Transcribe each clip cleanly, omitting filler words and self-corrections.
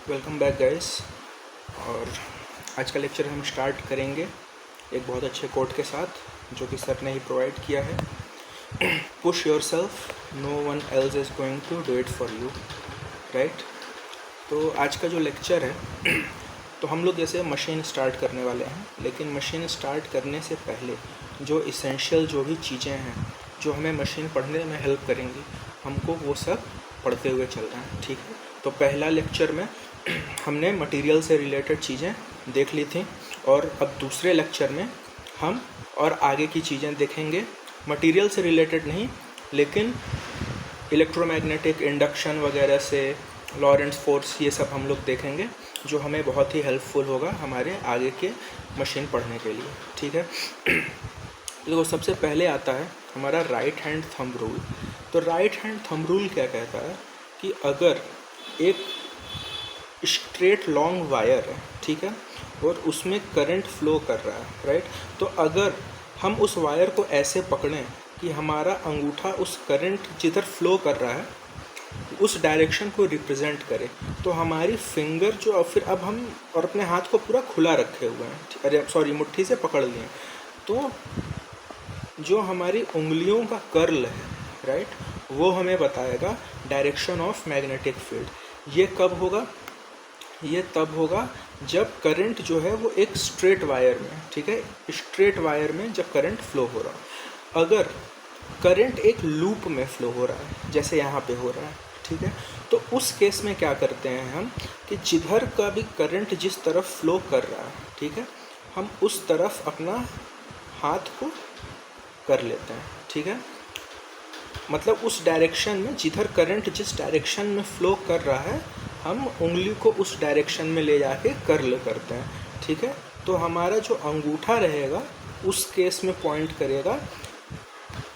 Welcome back guys. और आज का लेक्चर हम स्टार्ट करेंगे एक बहुत अच्छे कोट के साथ जो कि सर ने ही प्रोवाइड किया है। Push yourself, no one else is going to do it for you, right. तो आज का जो लेक्चर है तो हम लोग जैसे मशीन स्टार्ट करने वाले हैं, लेकिन मशीन स्टार्ट करने से पहले जो इसेंशियल जो भी चीज़ें हैं जो हमें मशीन पढ़ने में हेल्प करेंगी, हमको वो सब पढ़ते हुए चलना है, ठीक है। तो पहला लेक्चर में हमने मटेरियल से रिलेटेड चीज़ें देख ली थी और अब दूसरे लेक्चर में हम और आगे की चीज़ें देखेंगे। मटेरियल से रिलेटेड नहीं, लेकिन इलेक्ट्रोमैग्नेटिक इंडक्शन वगैरह से लॉरेंट्ज़ फोर्स, ये सब हम लोग देखेंगे जो हमें बहुत ही हेल्पफुल होगा हमारे आगे के मशीन पढ़ने के लिए, ठीक है। देखो, सबसे पहले आता है हमारा राइट हैंड थंब रूल। तो राइट हैंड थंब रूल क्या कहता है कि अगर एक स्ट्रेट लॉन्ग वायर है, ठीक है, और उसमें करंट फ्लो कर रहा है, राइट। तो अगर हम उस वायर को ऐसे पकड़ें कि हमारा अंगूठा उस करंट जिधर फ्लो कर रहा है उस डायरेक्शन को रिप्रेजेंट करे, तो हमारी फिंगर जो फिर अब हम और अपने हाथ को पूरा खुला रखे हुए हैं, अरे सॉरी, मुट्ठी से पकड़ लिए, तो जो हमारी उंगलियों का कर्ल है, राइट, वो हमें बताएगा डायरेक्शन ऑफ मैग्नेटिक फील्ड। ये कब होगा? ये तब होगा जब करंट जो है वो एक स्ट्रेट वायर में, ठीक है, स्ट्रेट वायर में जब करंट फ्लो हो रहा। अगर करंट एक लूप में फ्लो हो रहा है जैसे यहाँ पे हो रहा है, ठीक है, तो उस केस में क्या करते हैं हम कि जिधर का भी करंट जिस तरफ फ्लो कर रहा है, ठीक है, हम उस तरफ अपना हाथ को कर लेते हैं, ठीक है। मतलब उस डायरेक्शन में जिधर करंट जिस डायरेक्शन में फ्लो कर रहा है हम उंगली को उस डायरेक्शन में ले जाके कर्ल करते हैं, ठीक है। तो हमारा जो अंगूठा रहेगा उस केस में पॉइंट करेगा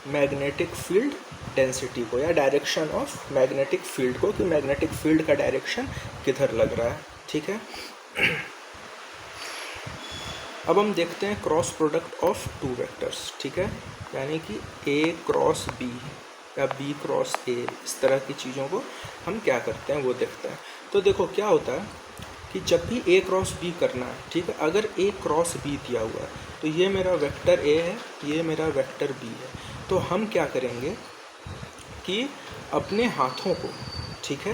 मैग्नेटिक फील्ड डेंसिटी को या डायरेक्शन ऑफ मैग्नेटिक फील्ड को, कि मैग्नेटिक फील्ड का डायरेक्शन किधर लग रहा है, ठीक है। अब हम देखते हैं cross product of two vectors, ठीक है, यानी कि ए क्रॉस बी या बी क्रॉस ए, इस तरह की चीज़ों को हम क्या करते हैं वो देखते हैं। तो देखो क्या होता है कि जब भी ए क्रॉस बी करना है, ठीक है, अगर ए क्रॉस बी दिया हुआ है तो ये मेरा वेक्टर ए है, ये मेरा वेक्टर बी है, तो हम क्या करेंगे कि अपने हाथों को, ठीक है,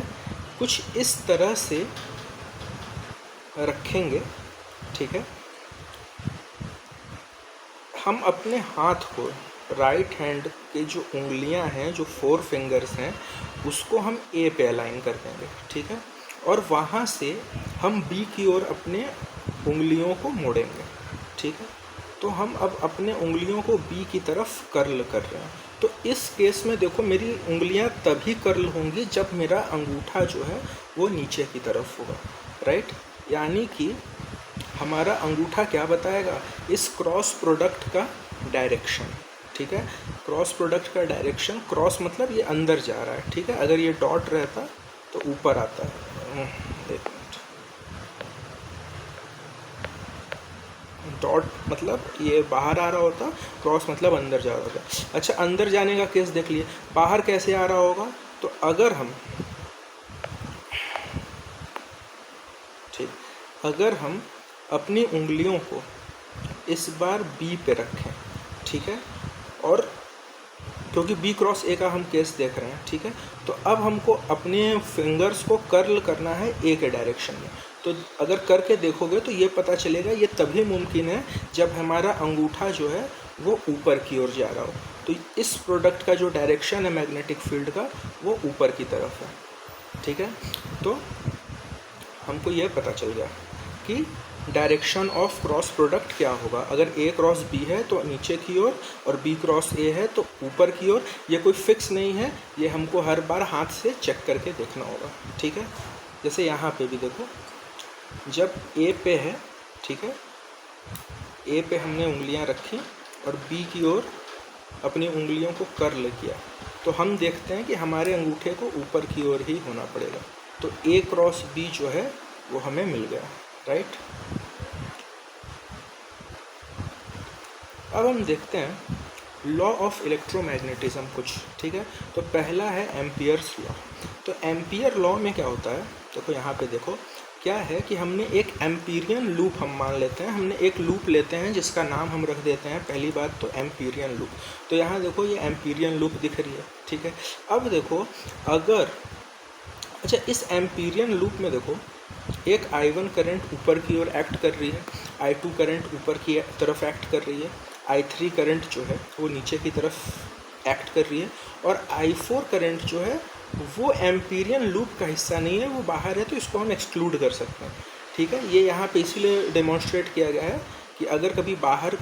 कुछ इस तरह से रखेंगे, ठीक है। हम अपने हाथ को, राइट हैंड के जो उंगलियां हैं, जो 4 फिंगर्स हैं, उसको हम ए पे अलाइन कर देंगे, ठीक है, और वहाँ से हम बी की ओर अपने उंगलियों को मोड़ेंगे, ठीक है। तो हम अब अपने उंगलियों को बी की तरफ कर्ल कर रहे हैं। तो इस केस में देखो मेरी उंगलियां तभी कर्ल होंगी जब मेरा अंगूठा जो है वो नीचे की तरफ होगा, राइट। यानी कि हमारा अंगूठा क्या बताएगा? इस क्रॉस प्रोडक्ट का डायरेक्शन, ठीक है। क्रॉस प्रोडक्ट का डायरेक्शन, क्रॉस मतलब ये अंदर जा रहा है, ठीक है। अगर ये डॉट रहता तो ऊपर आता है, एक मिनट, डॉट मतलब ये बाहर आ रहा होता, क्रॉस मतलब अंदर जा रहा होता। अच्छा, अंदर जाने का केस देख लिए, बाहर कैसे आ रहा होगा? तो अगर हम, ठीक, अगर हम अपनी उंगलियों को इस बार बी पे रखें, ठीक है, और क्योंकि बी क्रॉस ए का हम केस देख रहे हैं, ठीक है, तो अब हमको अपने फिंगर्स को कर्ल करना है ए के डायरेक्शन में। तो अगर करके देखोगे तो ये पता चलेगा ये तभी मुमकिन है जब हमारा अंगूठा जो है वो ऊपर की ओर जा रहा हो। तो इस प्रोडक्ट का जो डायरेक्शन है मैग्नेटिक फील्ड का वो ऊपर की तरफ है, ठीक है। तो हमको ये पता चल गया कि डायरेक्शन ऑफ क्रॉस प्रोडक्ट क्या होगा। अगर ए क्रॉस बी है तो नीचे की ओर और बी क्रॉस ए है तो ऊपर की ओर। ये कोई फिक्स नहीं है, ये हमको हर बार हाथ से चेक करके देखना होगा, ठीक है। जैसे यहाँ पे भी देखो, जब ए पे है, ठीक है, ए पे हमने उंगलियाँ रखी और बी की ओर अपनी उंगलियों को कर्ल किया, तो हम देखते हैं कि हमारे अंगूठे को ऊपर की ओर ही होना पड़ेगा। तो ए क्रॉस बी जो है वो हमें मिल गया, राइट। अब हम देखते हैं लॉ ऑफ इलेक्ट्रोमैग्नेटिज्म कुछ, ठीक है। तो पहला है एम्पियर्स लॉ। तो एम्पियर लॉ में क्या होता है, देखो यहाँ पे देखो, क्या है कि हमने एक एम्पीरियन लूप हम मान लेते हैं, हमने एक लूप लेते हैं जिसका नाम हम रख देते हैं पहली बात तो एम्पीरियन लूप। तो यहाँ देखो ये एम्पीरियन लूप दिख रही है, ठीक है। अब देखो अगर अच्छा इस एम्पीरियन लूप में देखो एक I1 करंट ऊपर की ओर एक्ट कर रही है, I2 करंट ऊपर की तरफ एक्ट कर रही है, I3 करंट जो है वो नीचे की तरफ एक्ट कर रही है, और I4 करंट जो है वो एम्पीरियन लूप का हिस्सा नहीं है, वो बाहर है, तो इसको हम एक्सक्लूड कर सकते हैं, ठीक है। ये यहाँ पे इसीलिए डेमोन्स्ट्रेट किया गया है कि अगर कभी बाहर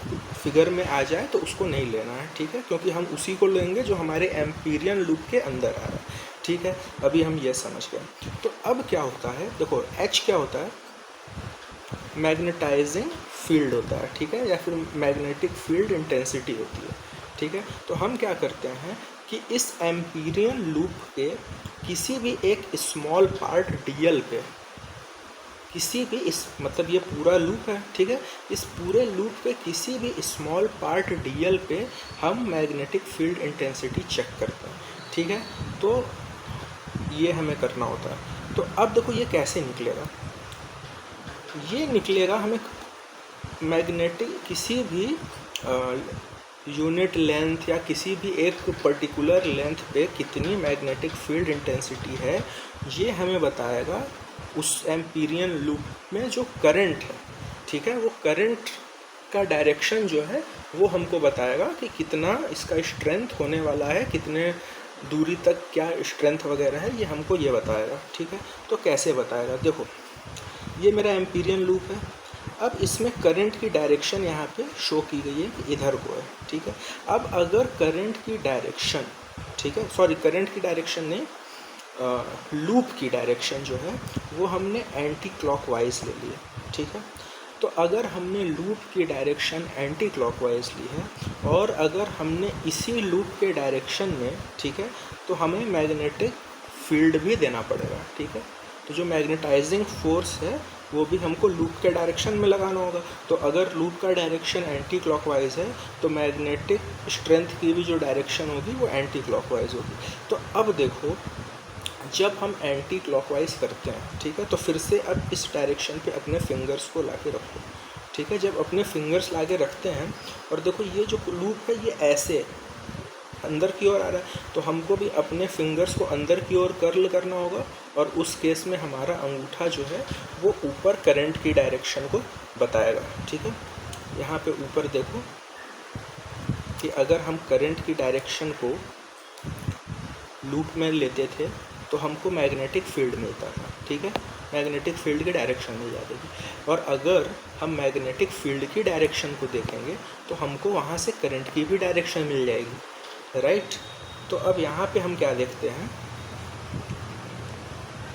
फिगर में आ जाए तो उसको नहीं लेना है, ठीक है, क्योंकि हम उसी को लेंगे जो हमारे एम्पीरियन लूप के अंदर आ रहा है, ठीक है। अभी हम ये समझ गए। तो अब क्या होता है, देखो H क्या होता है, मैग्नेटाइजिंग फील्ड होता है, ठीक है, या फिर मैग्नेटिक फील्ड इंटेंसिटी होती है, ठीक है। तो हम क्या करते हैं कि इस एम्पीरियन लूप के किसी भी एक स्मॉल पार्ट dl पे, किसी भी इस मतलब ये पूरा लूप है, ठीक है, इस पूरे लूप पे किसी भी स्मॉल पार्ट dl पे हम मैग्नेटिक फील्ड इंटेंसिटी चेक करते हैं, ठीक है। तो ये हमें करना होता है। तो अब देखो ये कैसे निकलेगा, ये निकलेगा हमें मैग्नेटिक किसी भी यूनिट लेंथ या किसी भी एक पर्टिकुलर लेंथ पे कितनी मैग्नेटिक फील्ड इंटेंसिटी है, ये हमें बताएगा उस एम्पीरियन लूप में जो करंट है, ठीक है, वो करंट का डायरेक्शन जो है वो हमको बताएगा कि कितना इसका स्ट्रेंथ होने वाला है, कितने दूरी तक क्या स्ट्रेंथ वगैरह है, ये हमको ये बताएगा, ठीक है। तो कैसे बताएगा, देखो ये मेरा एम्पीरियन लूप है, अब इसमें करंट की डायरेक्शन यहाँ पे शो की गई है कि इधर को है, ठीक है। अब अगर करंट की डायरेक्शन, ठीक है, सॉरी करंट की डायरेक्शन नहीं, लूप की डायरेक्शन जो है वो हमने एंटी क्लॉकवाइज ले ली है, ठीक है। तो अगर हमने लूप की डायरेक्शन एंटी क्लॉकवाइज ली है और अगर हमने इसी लूप के डायरेक्शन में, ठीक है, तो हमें मैग्नेटिक फील्ड भी देना पड़ेगा, ठीक है। तो जो मैग्नेटाइजिंग फोर्स है वो भी हमको लूप के डायरेक्शन में लगाना होगा। तो अगर लूप का डायरेक्शन एंटी क्लॉकवाइज है तो मैग्नेटिक स्ट्रेंथ की भी जो डायरेक्शन होगी वो एंटी क्लॉकवाइज होगी। तो अब देखो जब हम एंटी क्लॉकवाइज करते हैं, ठीक है, तो फिर से अब इस डायरेक्शन पे अपने फिंगर्स को ला के रखो, ठीक है। जब अपने फिंगर्स ला के रखते हैं और देखो ये जो लूप है ये ऐसे अंदर की ओर आ रहा है, तो हमको भी अपने फिंगर्स को अंदर की ओर कर्ल करना होगा, और उस केस में हमारा अंगूठा जो है वो ऊपर करंट की डायरेक्शन को बताएगा, ठीक है। यहाँ पे ऊपर देखो कि अगर हम करंट की डायरेक्शन को लूप में लेते थे तो हमको मैग्नेटिक फील्ड मिलता था, ठीक है, मैग्नेटिक फील्ड की डायरेक्शन मिल जाती थी। और अगर हम मैग्नेटिक फील्ड की डायरेक्शन को देखेंगे तो हमको वहाँ से करंट की भी डायरेक्शन मिल जाएगी, राइट। तो अब यहाँ पे हम क्या देखते हैं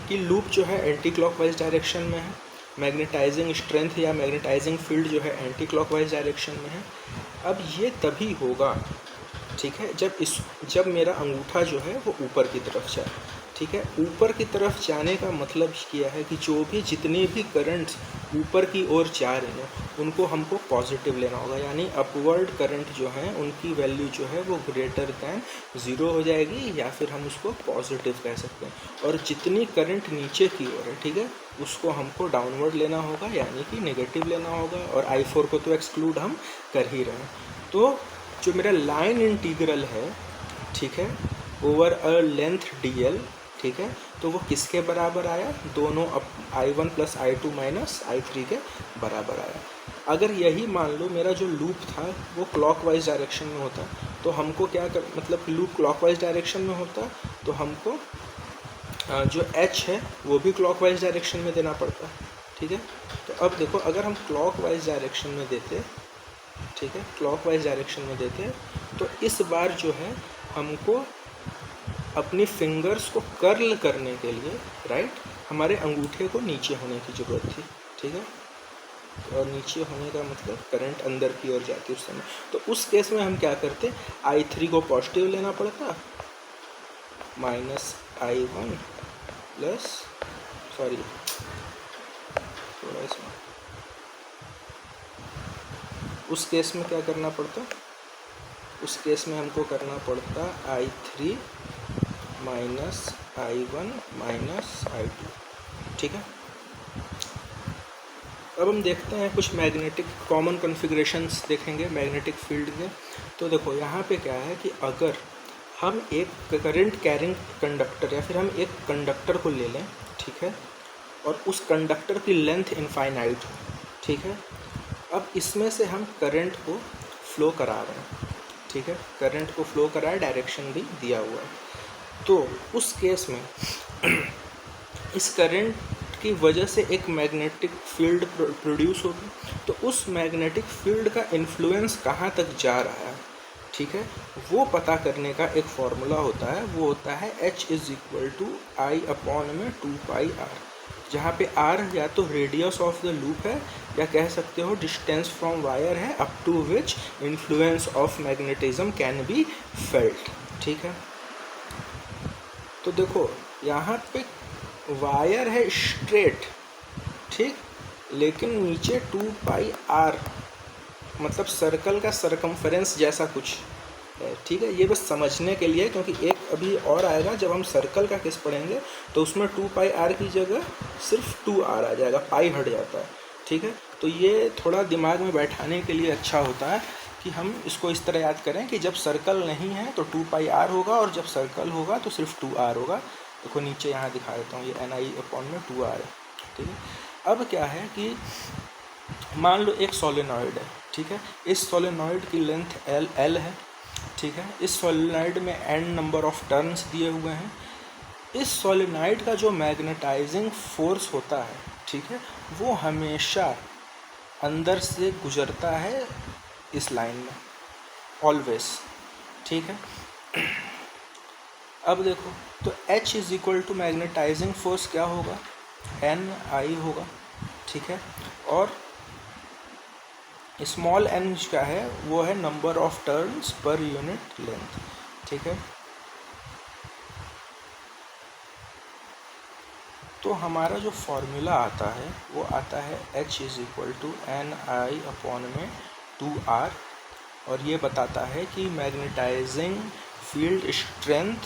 कि लूप जो है एंटी क्लॉकवाइज डायरेक्शन में है, मैग्नेटाइजिंग स्ट्रेंथ या मैग्नेटाइजिंग फील्ड जो है एंटी क्लॉकवाइज डायरेक्शन में है। अब ये तभी होगा, ठीक है, जब मेरा अंगूठा जो है वो ऊपर की तरफ जाए, ठीक है। ऊपर की तरफ जाने का मतलब किया है कि जो भी जितने भी करंट्स ऊपर की ओर जा रहे हैं उनको हमको पॉजिटिव लेना होगा, यानी अपवर्ड करंट जो है उनकी वैल्यू जो है वो ग्रेटर दैन 0 हो जाएगी, या फिर हम उसको पॉजिटिव कह सकते हैं। और जितनी करंट नीचे की ओर है, ठीक है, उसको हमको डाउनवर्ड लेना होगा, यानी कि नेगेटिव लेना होगा, और I4 को तो एक्सक्लूड हम कर ही रहे हैं। तो जो मेरा लाइन इंटीग्रल है, ठीक है, ओवर अ लेंथ dl, ठीक है, तो वो किसके बराबर आया, दोनों I1 + I2 - I3 के बराबर आया। अगर यही मान लो मेरा जो लूप था वो क्लॉकवाइज डायरेक्शन में होता तो हमको क्या कर मतलब लूप क्लॉकवाइज डायरेक्शन में होता तो हमको जो H है वो भी क्लॉकवाइज डायरेक्शन में देना पड़ता, ठीक है। तो अब देखो अगर हम क्लॉकवाइज डायरेक्शन में देते, ठीक है, क्लॉकवाइज डायरेक्शन में देते तो इस बार जो है हमको अपनी फिंगर्स को कर्ल करने के लिए, राइट, हमारे अंगूठे को नीचे होने की ज़रूरत थी, ठीक है। और नीचे होने का मतलब करंट अंदर की ओर जाती उस समय। तो उस केस में हम क्या करते, I3 को पॉजिटिव लेना पड़ता, -I1 प्लस सॉरी थोड़ा इसमें उस केस में क्या करना पड़ता, उस केस में हमको करना पड़ता I3 - I1 - I2, ठीक है। अब हम देखते हैं कुछ मैग्नेटिक कॉमन कॉन्फ़िगरेशंस देखेंगे मैग्नेटिक फील्ड के। तो देखो यहाँ पे क्या है कि अगर हम एक करंट कैरिंग कंडक्टर या फिर हम एक कंडक्टर को ले लें, ठीक है, और उस कंडक्टर की लेंथ इनफाइनाइट हो, ठीक है, अब इसमें से हम करंट को फ्लो करा रहे हैं, ठीक है, करंट को फ्लो करा है, डायरेक्शन भी दिया हुआ है। तो उस केस में इस करंट की वजह से एक मैग्नेटिक फील्ड प्रोड्यूस होगी। तो उस मैग्नेटिक फील्ड का इन्फ्लुएंस कहाँ तक जा रहा है, ठीक है, वो पता करने का एक फॉर्मूला होता है, वो होता है H=I/2πr, जहाँ पे r या तो रेडियस ऑफ द लूप है या कह सकते हो डिस्टेंस फ्रॉम वायर है up to which influence of magnetism can be felt, ठीक है। तो देखो यहाँ पे वायर है स्ट्रेट, ठीक, लेकिन नीचे 2πr मतलब सर्कल का सरकमफेरेंस जैसा कुछ है, ठीक है। ये बस समझने के लिए, क्योंकि एक अभी और आएगा जब हम सर्कल का केस पढ़ेंगे तो उसमें 2πr की जगह सिर्फ 2r आ जाएगा, पाई हट जाता है, ठीक है। तो ये थोड़ा दिमाग में बैठाने के लिए अच्छा होता है कि हम इसको इस तरह याद करें कि जब सर्कल नहीं है तो 2πr होगा और जब सर्कल होगा तो सिर्फ 2r होगा। देखो नीचे यहाँ दिखा देता हूँ, ये Ni/2r है, ठीक है। अब क्या है कि मान लो एक सोलेनॉइड है, ठीक है, इस सोलेनॉइड की लेंथ l है, ठीक है, इस सोलेनॉइड में n नंबर ऑफ टर्न्स दिए हुए हैं। इस सोलेनॉइड का जो मैग्नेटाइजिंग फोर्स होता है, ठीक है, वो हमेशा अंदर से गुजरता है इस लाइन में, ऑलवेज, ठीक है। अब देखो तो H मैग्नेटाइजिंग फोर्स क्या होगा, Ni होगा, ठीक है, और स्मॉल n क्या है, वो है number of turns per unit length, ठीक है। तो हमारा जो फॉर्मूला आता है वो आता है H=Ni/2r, और ये बताता है कि magnetising field strength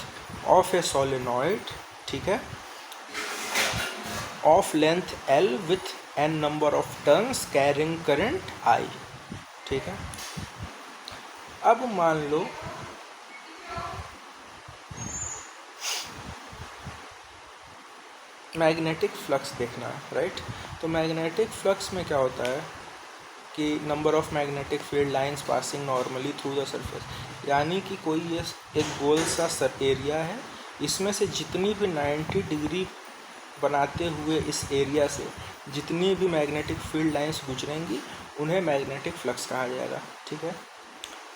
of a solenoid, ठीक है, of length l with n number of turns carrying current I, ठीक है। अब मान लो मैग्नेटिक फ्लक्स देखना है, राइट। तो मैग्नेटिक फ्लक्स में क्या होता है कि number of magnetic field lines passing normally through the surface, यानी कि कोई ये एक गोल सा एरिया है, इसमें से जितनी भी 90 डिग्री बनाते हुए इस एरिया से जितनी भी मैग्नेटिक फील्ड लाइंस गुजरेंगी उन्हें मैग्नेटिक फ्लक्स कहा जाएगा, ठीक है।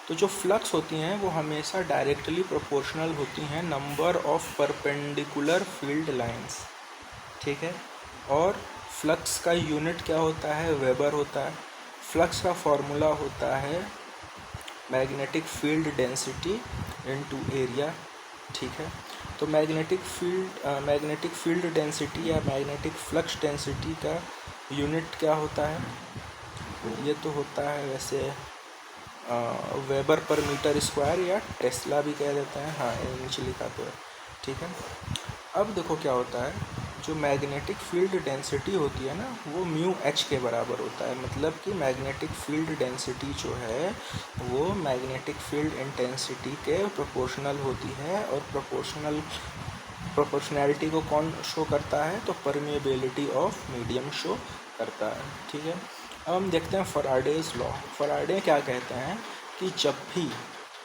तो जो फ्लक्स होती हैं वो हमेशा डायरेक्टली प्रोपोर्शनल होती हैं number of perpendicular field lines, ठीक है। और फ्लक्स का यूनिट क्या होता है, वेबर होता है। फ्लक्स का फॉर्मूला होता है magnetic field density into area, ठीक है। तो मैग्नेटिक फील्ड डेंसिटी या मैग्नेटिक फ्लक्स डेंसिटी का यूनिट क्या होता है, ये तो होता है वैसे वेबर पर मीटर स्क्वायर या टेस्ला भी कह देते हैं, हाँ नीचे लिखा तो है, ठीक है। अब देखो क्या होता है, जो मैग्नेटिक फील्ड डेंसिटी होती है ना वो म्यू एच के बराबर होता है, मतलब कि मैग्नेटिक फील्ड डेंसिटी जो है वो मैग्नेटिक फील्ड इंटेंसिटी के प्रोपोर्शनल होती है। और प्रोपोर्शनैलिटी को कौन शो करता है, तो परमिएबिलिटी ऑफ मीडियम शो करता है, ठीक है। अब हम देखते हैं फैराडेज लॉ। फैराडे क्या कहते हैं कि जब भी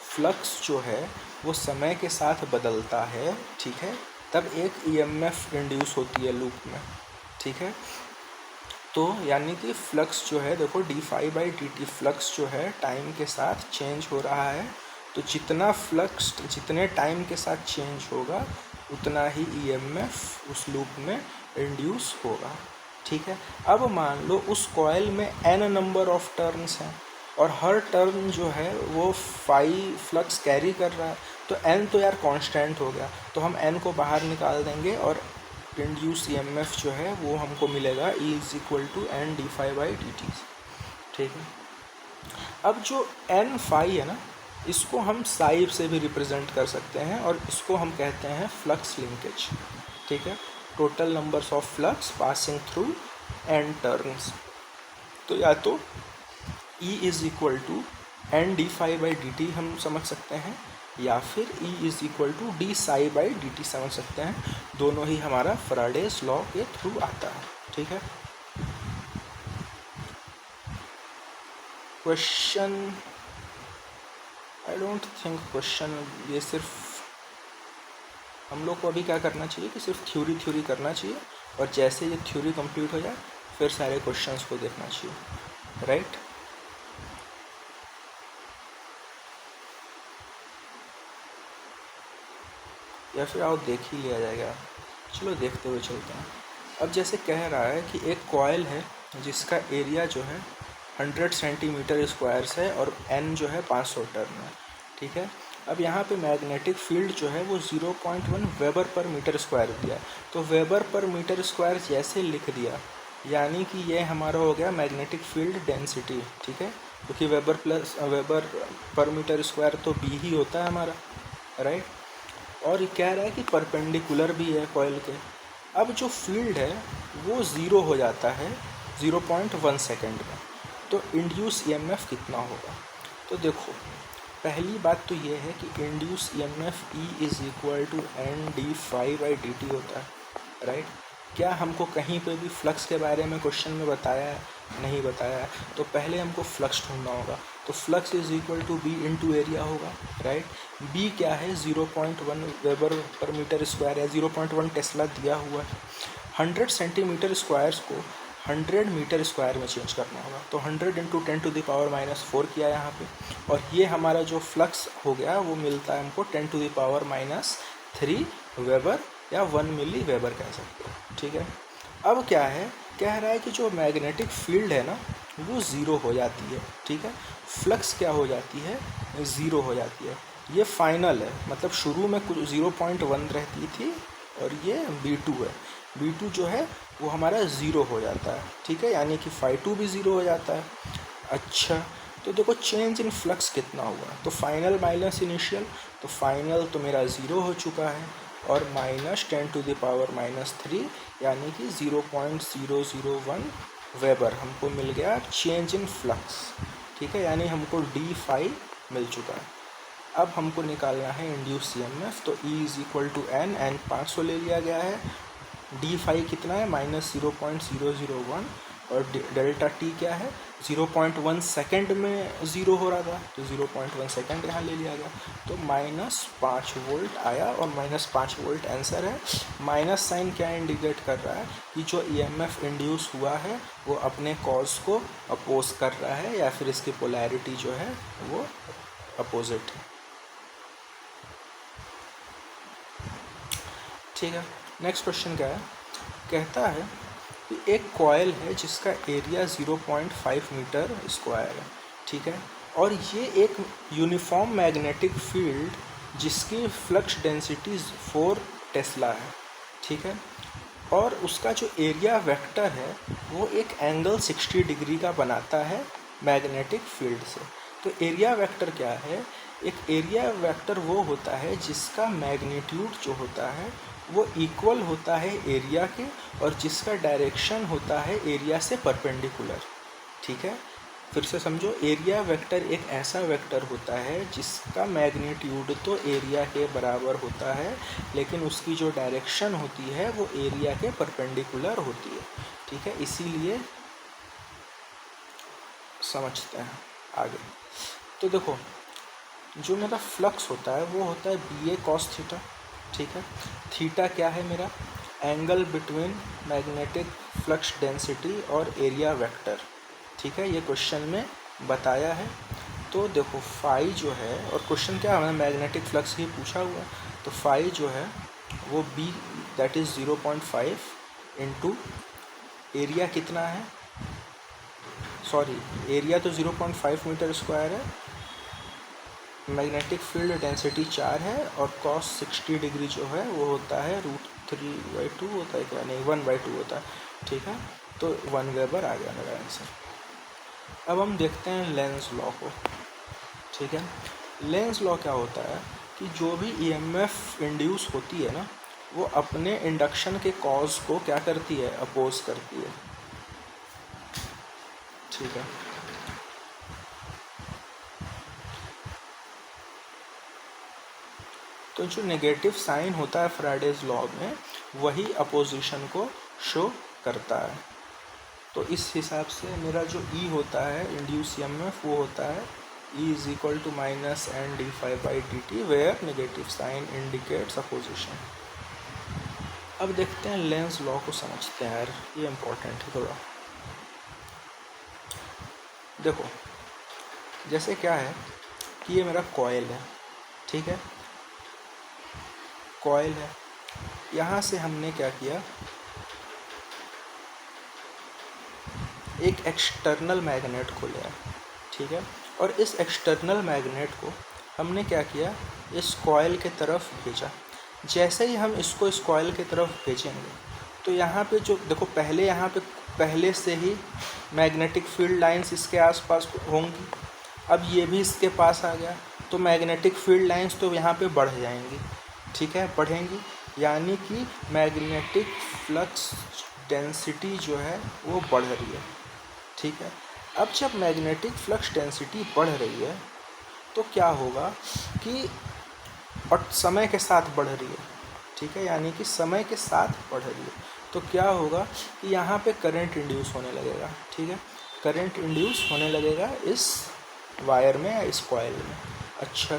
फ्लक्स जो है वो समय के साथ बदलता है, ठीक है, तब एक ईएमएफ इंड्यूस होती है लूप में, ठीक है। तो यानी कि फ्लक्स जो है देखो d∅dt, फ्लक्स जो है टाइम के साथ चेंज हो रहा है, तो जितना फ्लक्स जितने टाइम के साथ चेंज होगा उतना ही ईएमएफ उस लूप में इंड्यूस होगा, ठीक है। अब मान लो उस कॉइल में n नंबर ऑफ टर्न्स हैं और हर टर्न जो है वो फ्लक्स कैरी कर रहा है, तो n तो यार कांस्टेंट हो गया, तो हम n को बाहर निकाल देंगे और इंड्यूस ईएमएफ जो है वो हमको मिलेगा E=n d∅dt, ठीक है। अब जो n फाई है ना, इसको हम साइब से भी रिप्रेजेंट कर सकते हैं और इसको हम कहते हैं फ्लक्स लिंकेज, ठीक है। Total numbers of flux passing through n turns, तो या तो E is equal to N D phi by D T हम समझ सकते हैं, या फिर E is equal to D psi by D T समझ सकते हैं। दोनों ही हमारा फैराडेज लॉ के थ्रू आता है, ठीक है। Question, I don't think question, ये सिर्फ हम लोग को अभी क्या करना चाहिए कि सिर्फ थ्योरी करना चाहिए, और जैसे ये थ्योरी कंप्लीट हो जाए फिर सारे क्वेश्चंस को देखना चाहिए, राइट। या फिर आओ देख ही लिया जाएगा, चलो देखते हुए चलते हैं। अब जैसे कह रहा है कि एक कॉइल है जिसका एरिया जो है 100 सेंटीमीटर स्क्वायर्स है और n जो है 500 टर्न है, ठीक है। अब यहाँ पे मैग्नेटिक फील्ड जो है वो 0.1 वेबर पर मीटर स्क्वायर दिया है। तो वेबर पर मीटर स्क्वायर जैसे लिख दिया, यानी कि ये हमारा हो गया मैग्नेटिक फील्ड डेंसिटी, ठीक है, क्योंकि वेबर पर मीटर स्क्वायर तो बी ही होता है हमारा, राइट। और ये कह रहा है कि परपेंडिकुलर भी है कॉइल के। अब जो फील्ड है वो ज़ीरो हो जाता है 0.1 सेकेंड में, तो इंड्यूस ईएमएफ कितना होगा। तो देखो, पहली बात तो ये है कि induced EMF E is equal to N D phi by D t होता है, राइट। क्या हमको कहीं पे भी फ्लक्स के बारे में क्वेश्चन में बताया है? नहीं बताया है। तो पहले हमको फ्लक्स ढूंढना होगा, तो flux is equal to B into area होगा, राइट। बी क्या है? 0.1 वेबर पर मीटर स्क्वायर है, 0.1 टेस्ला दिया हुआ है। 100 सेंटीमीटर स्क्वायर्स को 100 मीटर स्क्वायर में चेंज करना होगा, तो 100 इंटू 10⁻⁴ किया यहाँ पे, और ये हमारा जो फ्लक्स हो गया वो मिलता है हमको 10⁻³ वेबर या 1 मिली वेबर कह सकते हो, ठीक है। अब क्या है, कह रहा है कि जो मैग्नेटिक फील्ड है ना वो ज़ीरो हो जाती है, ठीक है। फ्लक्स क्या हो जाती है? ज़ीरो हो जाती है। ये फाइनल है, मतलब शुरू में कुछ 0.1 रहती थी और ये B2 है। B2 जो है वो हमारा ज़ीरो हो जाता है, ठीक है, यानी कि φ2 भी ज़ीरो हो जाता है। अच्छा, तो देखो चेंज इन फ्लक्स कितना हुआ, तो फाइनल माइनस इनिशियल, तो फाइनल तो मेरा ज़ीरो हो चुका है, और -10⁻³ यानी कि 0.001 वेबर हमको मिल गया चेंज इन फ्लक्स, ठीक है, यानी हमको डी फाई मिल चुका है। अब हमको निकालना है इंड्यूस ईएमएफ, तो E is equal to N 500 ले लिया गया है, डी फाई कितना है? -0.001, और डेल्टा टी क्या है? 0.1 सेकेंड में ज़ीरो हो रहा था, तो 0.1 सेकेंड यहाँ ले लिया गया, तो -5 वोल्ट आया, और -5 वोल्ट आंसर है। माइनस साइन क्या इंडिकेट कर रहा है कि जो ईएमएफ इंड्यूस हुआ है वो अपने कॉज को अपोज कर रहा है, या फिर इसकी पोलैरिटी जो है वो अपोजिट है, ठीक है। नेक्स्ट क्वेश्चन क्या है, कहता है कि एक कॉइल है जिसका एरिया 0.5 मीटर स्क्वायर है, ठीक है, और ये एक यूनिफॉर्म मैग्नेटिक फील्ड जिसकी फ्लक्स डेंसिटी 4 टेस्ला है, ठीक है, और उसका जो एरिया वेक्टर है वो एक एंगल 60 डिग्री का बनाता है मैग्नेटिक फील्ड से। तो एरिया वेक्टर क्या है? एक एरिया वेक्टर वो होता है जिसका मैग्नीट्यूड जो होता है वो इक्वल होता है एरिया के, और जिसका डायरेक्शन होता है एरिया से परपेंडिकुलर, ठीक है। फिर से समझो, एरिया वेक्टर एक ऐसा वेक्टर होता है जिसका मैग्नीट्यूड तो एरिया के बराबर होता है, लेकिन उसकी जो डायरेक्शन होती है वो एरिया के परपेंडिकुलर होती है, ठीक है। इसीलिए समझते हैं आगे। तो देखो, जो मेरा फ्लक्स होता है वो होता है BA cos थीटा, ठीक है। थीटा क्या है मेरा? Angle between magnetic flux density और एरिया वेक्टर, ठीक है, ये क्वेश्चन में बताया है। तो देखो फाई जो है, और क्वेश्चन क्या है, मैग्नेटिक फ्लक्स ही पूछा हुआ है, तो फाई जो है वो B that is 0.5 into area कितना है, सॉरी एरिया तो 0.5 मीटर स्क्वायर है, मैग्नेटिक फील्ड डेंसिटी 4 है, और cos 60 डिग्री जो है वो होता है √3/2 होता है, क्या नहीं 1/2 होता है, ठीक है। तो 1 वेबर आ गया मेरा आंसर। अब हम देखते हैं लेंस लॉ को, ठीक है। लेंस लॉ क्या होता है कि जो भी ईएमएफ इंड्यूस होती है ना वो अपने इंडक्शन के कॉज को क्या करती है? अपोज करती है, ठीक है। तो जो नेगेटिव साइन होता है फैराडेज लॉ में, वही अपोजिशन को शो करता है। तो इस हिसाब से मेरा जो E होता है इंड्यूस EMF वो होता है E is equal to minus N d phi by D t, where negative sign indicates opposition. अब देखते हैं लेंस लॉ को समझते हैं यार, ये इम्पोर्टेंट है थोड़ा। देखो जैसे क्या है कि ये मेरा कॉइल है, ठीक है, कॉइल है। यहाँ से हमने क्या किया, एक एक्सटर्नल मैग्नेट को लिया, ठीक है, और इस एक्सटर्नल मैग्नेट को हमने क्या किया, इस कॉइल के तरफ भेजा। जैसे ही हम इसको इस कॉइल की तरफ भेजेंगे तो यहाँ पे जो देखो पहले यहाँ पे पहले से ही मैग्नेटिक फील्ड लाइंस इसके आसपास होंगी, अब ये भी इसके पास आ गया तो मैग्नेटिक फील्ड लाइंस तो यहाँ पे बढ़ जाएंगी, ठीक है, बढ़ेंगी, यानी कि मैग्नेटिक फ्लक्स डेंसिटी जो है वो बढ़ रही है, ठीक है। अब जब मैग्नेटिक फ्लक्स डेंसिटी बढ़ रही है तो क्या होगा कि, और समय के साथ बढ़ रही है, ठीक है, यानी कि समय के साथ बढ़ रही है, तो क्या होगा कि यहाँ पे करंट इंड्यूस होने लगेगा, ठीक है, करंट इंड्यूस होने लगेगा इस वायर में या इस कॉइल में। अच्छा,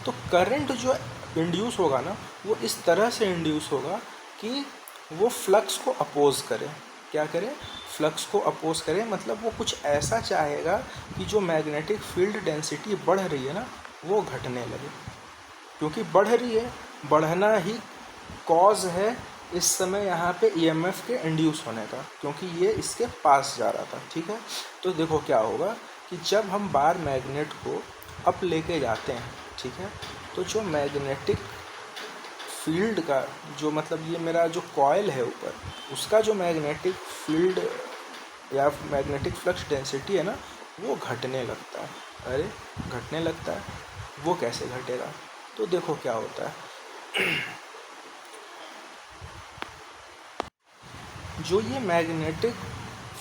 तो करंट जो इंड्यूस होगा ना वो इस तरह से इंड्यूस होगा कि वो फ्लक्स को अपोज करे। क्या करे, फ्लक्स को अपोज करे, मतलब वो कुछ ऐसा चाहेगा कि जो मैग्नेटिक फील्ड डेंसिटी बढ़ रही है ना वो घटने लगे, क्योंकि बढ़ रही है, बढ़ना ही कॉज है इस समय यहाँ पे EMF के इंड्यूस होने का, क्योंकि ये इसके पास जा रहा था, ठीक है। तो देखो क्या होगा कि जब हम बार मैग्नेट को अप लेके जाते हैं, ठीक है, तो जो मैग्नेटिक फील्ड का जो मतलब ये मेरा जो कॉइल है ऊपर, उसका जो मैग्नेटिक फील्ड या मैग्नेटिक फ्लक्स डेंसिटी है ना वो घटने लगता है। अरे घटने लगता है, वो कैसे घटेगा, तो देखो क्या होता है। जो ये मैग्नेटिक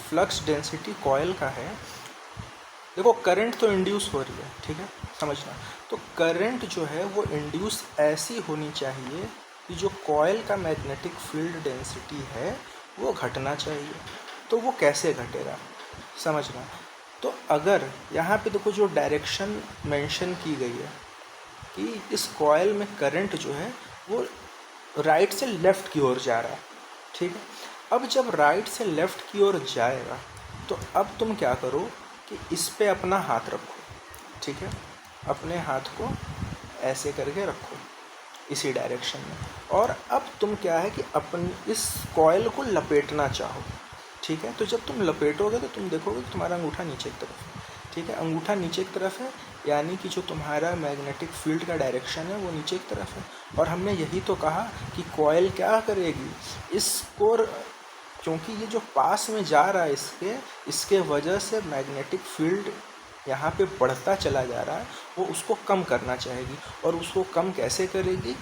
फ्लक्स डेंसिटी कॉइल का है, देखो करंट तो इंड्यूस हो रही है, ठीक है, समझना। तो करंट जो है वो इंड्यूस ऐसी होनी चाहिए कि जो कॉइल का मैग्नेटिक फील्ड डेंसिटी है वो घटना चाहिए। तो वो कैसे घटेगा समझना। तो अगर यहाँ पे देखो जो डायरेक्शन मेंशन की गई है कि इस कॉइल में करंट जो है वो राइट से लेफ़्ट की ओर जा रहा है, ठीक है। अब जब राइट से लेफ़्ट की ओर जाएगा तो अब तुम क्या करो कि इस पे अपना हाथ रखो, ठीक है, अपने हाथ को ऐसे करके रखो इसी डायरेक्शन में, और अब तुम क्या है कि अपन इस कॉइल को लपेटना चाहो, ठीक है। तो जब तुम लपेटोगे तो तुम देखोगे कि तुम्हारा अंगूठा नीचे की तरफ है, ठीक है, अंगूठा नीचे की तरफ है, यानी कि जो तुम्हारा मैग्नेटिक फील्ड का डायरेक्शन है वो नीचे की तरफ है। और हमने यही तो कहा कि कॉइल क्या करेगी, इसको, क्योंकि ये जो पास में जा रहा है इसके वजह से मैग्नेटिक फील्ड यहाँ पे बढ़ता चला जा रहा है, वो उसको कम करना चाहेगी। और उसको कम कैसे करेगी,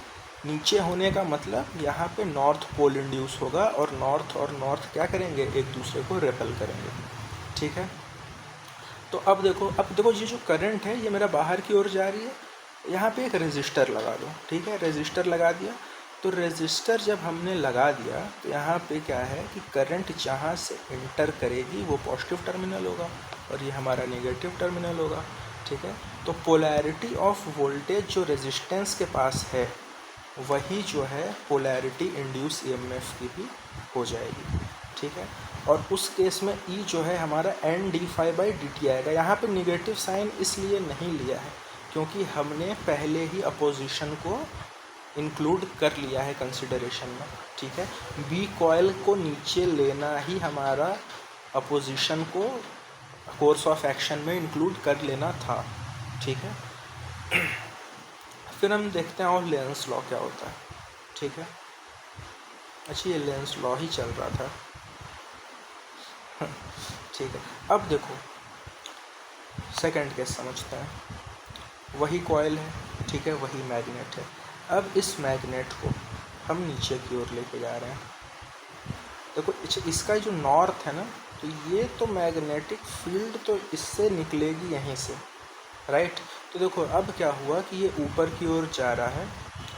नीचे होने का मतलब यहाँ पे नॉर्थ पोल इंड्यूस होगा, और नॉर्थ क्या करेंगे, एक दूसरे को रेपल करेंगे, ठीक है। तो अब देखो ये जो करंट है ये मेरा बाहर की ओर जा रही है, यहाँ पे एक रेजिस्टर लगा दो, ठीक है, रेजिस्टर लगा दिया। तो रेजिस्टर जब हमने लगा दिया तो यहाँ पे क्या है कि करंट जहाँ से इंटर करेगी वो पॉजिटिव टर्मिनल होगा और ये हमारा नेगेटिव टर्मिनल होगा, ठीक है। तो पोलैरिटी ऑफ वोल्टेज जो रेजिस्टेंस के पास है वही जो है पोलैरिटी इंड्यूस EMF की भी हो जाएगी, ठीक है। और उस केस में E जो है हमारा N-d∅dt आएगा। यहाँ पे निगेटिव साइन इसलिए नहीं लिया है क्योंकि हमने पहले ही अपोजिशन को इंक्लूड कर लिया है कंसिडरेशन में, ठीक है। B कॉइल को नीचे लेना ही हमारा अपोजिशन को कोर्स ऑफ एक्शन में इंक्लूड कर लेना था, ठीक है। फिर हम देखते हैं और लेंस लॉ क्या होता है, ठीक है। अच्छा ये लेंस लॉ ही चल रहा था, ठीक है। अब देखो सेकंड केस समझते हैं। वही कॉइल है, ठीक है, वही मैग्नेट है। अब इस मैग्नेट को हम नीचे की ओर लेके जा रहे हैं। देखो इसका जो नॉर्थ है ना तो ये तो मैग्नेटिक फील्ड तो इससे निकलेगी यहीं से, राइट। तो देखो अब क्या हुआ कि ये ऊपर की ओर जा रहा है,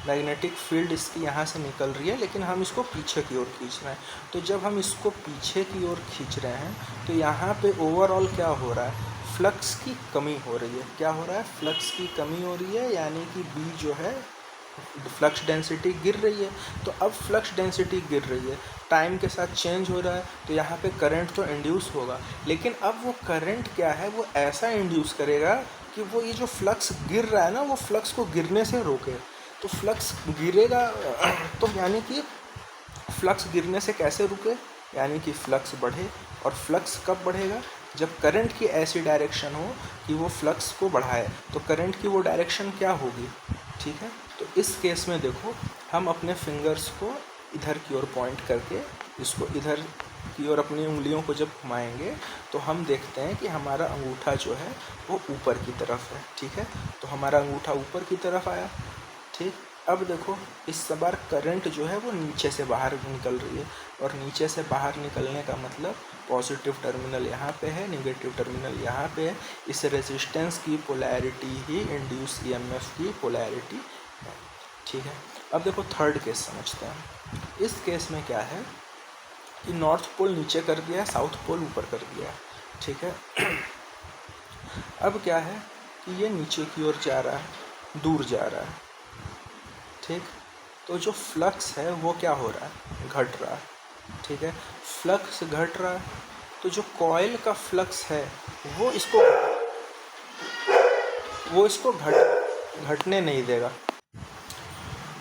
मैग्नेटिक फील्ड इसकी यहाँ से निकल रही है, लेकिन हम इसको पीछे की ओर खींच रहे हैं। तो जब हम इसको पीछे की ओर खींच रहे हैं तो यहाँ पे ओवरऑल क्या हो रहा है, फ्लक्स की कमी हो रही है। क्या हो रहा है, फ्लक्स की कमी हो रही है, यानी कि बी जो है फ्लक्स डेंसिटी गिर रही है। तो अब फ्लक्स डेंसिटी गिर रही है, टाइम के साथ चेंज हो रहा है, तो यहाँ पे करंट तो इंड्यूस होगा, लेकिन अब वो करंट क्या है, वो ऐसा इंड्यूस करेगा कि वो ये जो फ्लक्स गिर रहा है ना, वो फ्लक्स को गिरने से रोके। तो फ्लक्स गिरेगा तो यानी कि फ्लक्स गिरने से कैसे रुके, यानी कि फ्लक्स बढ़े। और फ्लक्स कब बढ़ेगा, जब करंट की ऐसी डायरेक्शन हो कि वो फ्लक्स को बढ़ाए। तो करंट की वो डायरेक्शन क्या होगी, ठीक है। तो इस केस में देखो, हम अपने फिंगर्स को इधर की ओर पॉइंट करके इसको इधर की ओर अपनी उंगलियों को जब घुमाएंगे तो हम देखते हैं कि हमारा अंगूठा जो है वो ऊपर की तरफ है, ठीक है। तो हमारा अंगूठा ऊपर की तरफ आया, ठीक। अब देखो इस बार करंट जो है वो नीचे से बाहर निकल रही है, और नीचे से बाहर निकलने का मतलब पॉजिटिव टर्मिनल यहाँ पे है, नेगेटिव टर्मिनल यहाँ पे है। इस रेजिस्टेंस की पोलैरिटी ही इंड्यूस ईएमएफ की पोलैरिटी है, ठीक है। अब देखो थर्ड केस समझते हैं। इस केस में क्या है कि नॉर्थ पोल नीचे कर दिया है, साउथ पोल ऊपर कर दिया है, ठीक है। अब क्या है कि ये नीचे की ओर जा रहा है, दूर जा रहा है, ठीक। तो जो फ्लक्स है वो क्या हो रहा है, घट रहा है, ठीक है। फ्लक्स घट रहा है, तो जो कॉइल का फ्लक्स है वो इसको घटने नहीं देगा।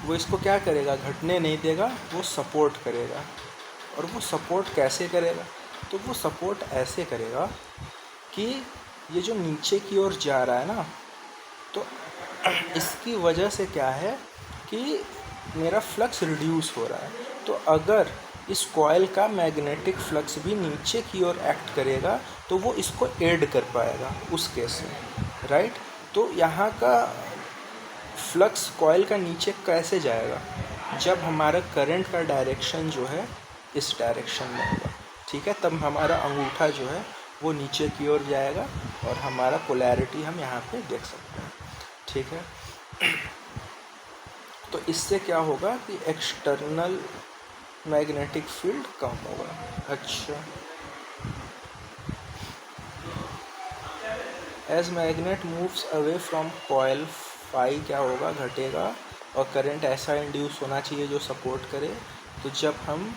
वो इसको क्या करेगा, घटने नहीं देगा, वो सपोर्ट करेगा। और वो सपोर्ट कैसे करेगा, तो वो सपोर्ट ऐसे करेगा कि ये जो नीचे की ओर जा रहा है ना, तो इसकी वजह से क्या है कि मेरा फ्लक्स रिड्यूस हो रहा है। तो अगर इस कॉइल का मैग्नेटिक फ्लक्स भी नीचे की ओर एक्ट करेगा तो वो इसको ऐड कर पाएगा उस केस में, राइट। तो यहाँ का फ्लक्स कॉइल का नीचे कैसे जाएगा, जब हमारा करंट का डायरेक्शन जो है इस डायरेक्शन में होगा, ठीक है। तब हमारा अंगूठा जो है वो नीचे की ओर जाएगा और हमारा पोलैरिटी हम यहाँ पे देख सकते हैं, ठीक है। तो इससे क्या होगा कि एक्सटर्नल मैग्नेटिक फील्ड कम होगा। अच्छा, as magnet moves away from coil, phi क्या होगा, घटेगा, और करंट ऐसा इंड्यूस होना चाहिए जो सपोर्ट करे। तो जब हम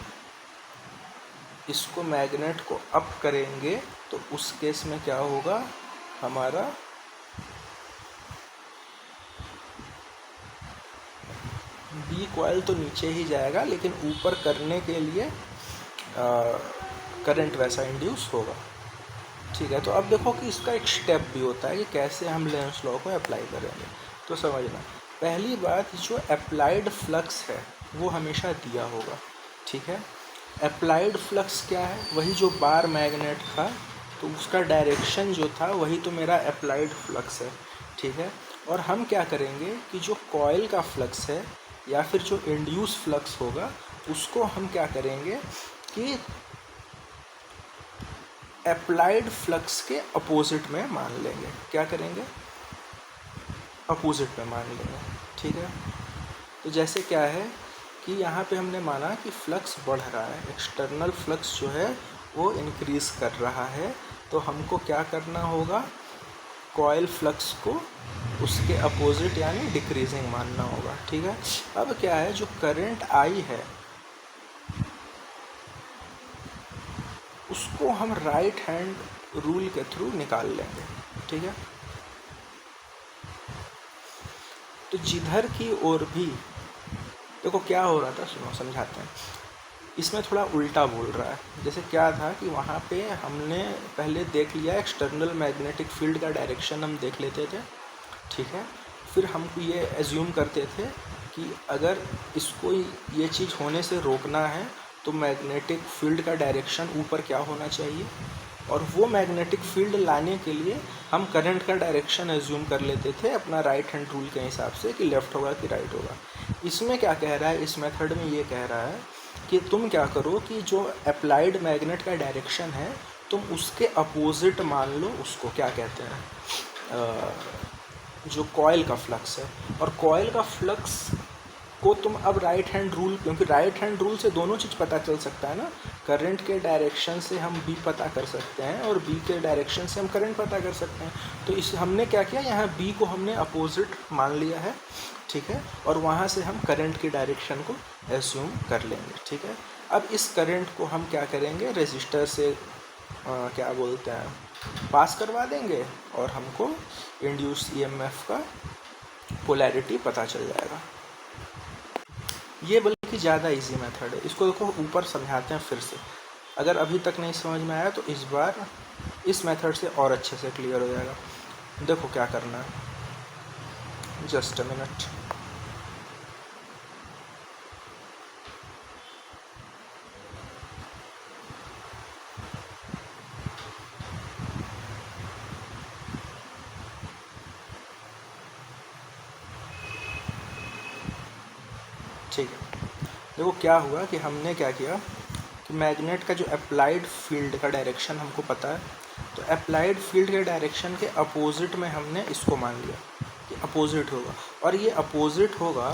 इसको मैग्नेट को अप करेंगे तो उस केस में क्या होगा, हमारा बी कॉइल तो नीचे ही जाएगा, लेकिन ऊपर करने के लिए करंट वैसा इंड्यूस होगा, ठीक है। तो अब देखो कि इसका एक स्टेप भी होता है कि कैसे हम लेंस लॉ को अप्लाई करेंगे। तो समझना, पहली बात, जो अप्लाइड फ्लक्स है वो हमेशा दिया होगा, ठीक है। अप्लाइड फ्लक्स क्या है, वही जो बार मैग्नेट था तो उसका डायरेक्शन जो था वही तो मेरा अप्लाइड फ्लक्स है, ठीक है। और हम क्या करेंगे कि जो कॉइल का फ्लक्स है या फिर जो इंड्यूस फ्लक्स होगा उसको हम क्या करेंगे कि अप्लाइड फ्लक्स के अपोजिट में मान लेंगे। क्या करेंगे, अपोजिट में मान लेंगे, ठीक है। तो जैसे क्या है कि यहाँ पे हमने माना कि फ्लक्स बढ़ रहा है, एक्सटर्नल फ्लक्स जो है वो इंक्रीज़ कर रहा है, तो हमको क्या करना होगा, कॉइल फ्लक्स को उसके अपोजिट यानी डिक्रीजिंग मानना होगा, ठीक है। अब क्या है, जो करंट आई है उसको हम राइट हैंड रूल के थ्रू निकाल लेंगे, ठीक है। तो जिधर की ओर भी देखो क्या हो रहा था, सुनो समझाते हैं। इसमें थोड़ा उल्टा बोल रहा है। जैसे क्या था कि वहाँ पे हमने पहले देख लिया एक्सटर्नल मैग्नेटिक फील्ड का डायरेक्शन हम देख लेते थे, ठीक है। फिर हम ये एज्यूम करते थे कि अगर इसको ये चीज़ होने से रोकना है तो मैग्नेटिक फील्ड का डायरेक्शन ऊपर क्या होना चाहिए, और वो मैग्नेटिक फील्ड लाने के लिए हम करंट का डायरेक्शन एज्यूम कर लेते थे अपना राइट हैंड रूल के हिसाब से कि लेफ़्ट होगा कि राइट होगा। इसमें क्या कह रहा है, इस मेथड में ये कह रहा है कि तुम क्या करो कि जो अप्लाइड मैग्नेट का डायरेक्शन है तुम उसके अपोजिट मान लो उसको, क्या कहते हैं, जो कॉइल का फ्लक्स है। और कॉइल का फ्लक्स को तुम अब राइट हैंड रूल, क्योंकि राइट हैंड रूल से दोनों चीज़ पता चल सकता है ना, करंट के डायरेक्शन से हम बी पता कर सकते हैं और बी के डायरेक्शन से हम करंट पता कर सकते हैं। तो इस हमने क्या किया, यहाँ बी को हमने अपोजिट मान लिया है, ठीक है, और वहाँ से हम करंट के डायरेक्शन को एज्यूम कर लेंगे, ठीक है। अब इस करंट को हम क्या करेंगे, रेजिस्टर से क्या बोलते हैं, पास करवा देंगे और हमको इंड्यूस ईएमएफ का पोलैरिटी पता चल जाएगा। ये बल्कि ज़्यादा इजी मेथड है। इसको देखो ऊपर समझाते हैं फिर से, अगर अभी तक नहीं समझ में आया तो इस बार इस मेथड से और अच्छे से क्लियर हो जाएगा। देखो क्या करना है, जस्ट अ मिनट। ठीक है, देखो क्या हुआ कि हमने क्या किया कि मैग्नेट का जो अप्लाइड फील्ड का डायरेक्शन हमको पता है, तो अप्लाइड फील्ड के डायरेक्शन के अपोजिट में हमने इसको मान लिया कि अपोजिट होगा। और ये अपोजिट होगा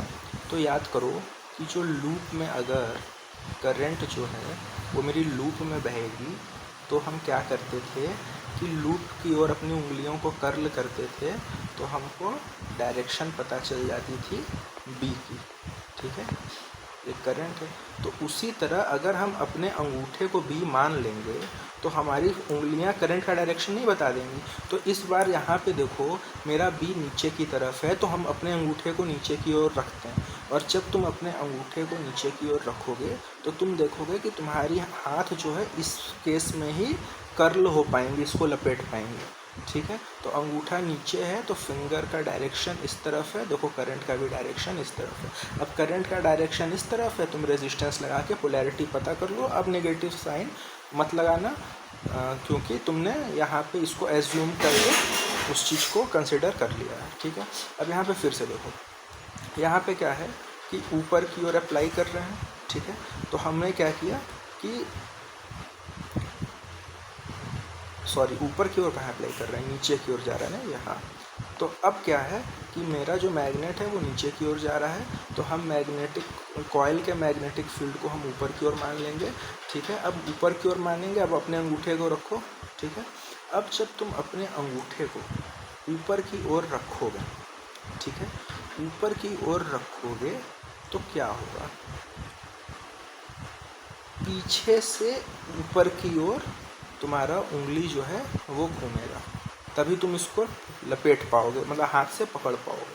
तो याद करो कि जो लूप में अगर करंट जो है वो मेरी लूप में बहेगी तो हम क्या करते थे कि लूप की ओर अपनी उंगलियों को कर्ल करते थे तो हमको डायरेक्शन पता चल जाती थी बी की, ठीक है, एक करंट है। तो उसी तरह अगर हम अपने अंगूठे को बी मान लेंगे तो हमारी उंगलियां करंट का डायरेक्शन नहीं बता देंगी। तो इस बार यहाँ पे देखो मेरा बी नीचे की तरफ है तो हम अपने अंगूठे को नीचे की ओर रखते हैं, और जब तुम अपने अंगूठे को नीचे की ओर रखोगे तो तुम देखोगे कि तुम्हारी हाथ जो है इस केस में ही कर्ल हो पाएंगे, इसको लपेट पाएंगे, ठीक है। तो अंगूठा नीचे है तो फिंगर का डायरेक्शन इस तरफ है, देखो करंट का भी डायरेक्शन इस तरफ है। अब करंट का डायरेक्शन इस तरफ है, तुम रेजिस्टेंस लगा के पोलैरिटी पता कर लो। अब नेगेटिव साइन मत लगाना क्योंकि तुमने यहाँ पे इसको एज्यूम करके उस चीज़ को कंसिडर कर लिया है, ठीक है। अब यहाँ पे फिर से देखो, यहाँ पे क्या है कि ऊपर की ओर अप्लाई कर रहे हैं, ठीक है। तो हमने क्या किया कि सॉरी ऊपर की ओर कहाँ अप्लाई कर रहे हैं, नीचे की ओर जा रहा है ना यहाँ। तो अब क्या है कि मेरा जो मैग्नेट है वो नीचे की ओर जा रहा है, तो हम मैग्नेटिक कॉइल के मैग्नेटिक फील्ड को हम ऊपर की ओर मान लेंगे, ठीक है। अब ऊपर की ओर मानेंगे, अब अपने अंगूठे को रखो, ठीक है। अब जब तुम अपने अंगूठे को ऊपर की ओर रखोगे, ठीक है, ऊपर की ओर रखोगे तो क्या होगा, पीछे से ऊपर की ओर तुम्हारा उंगली जो है वो घूमेगा, तभी तुम इसको लपेट पाओगे, मतलब हाथ से पकड़ पाओगे।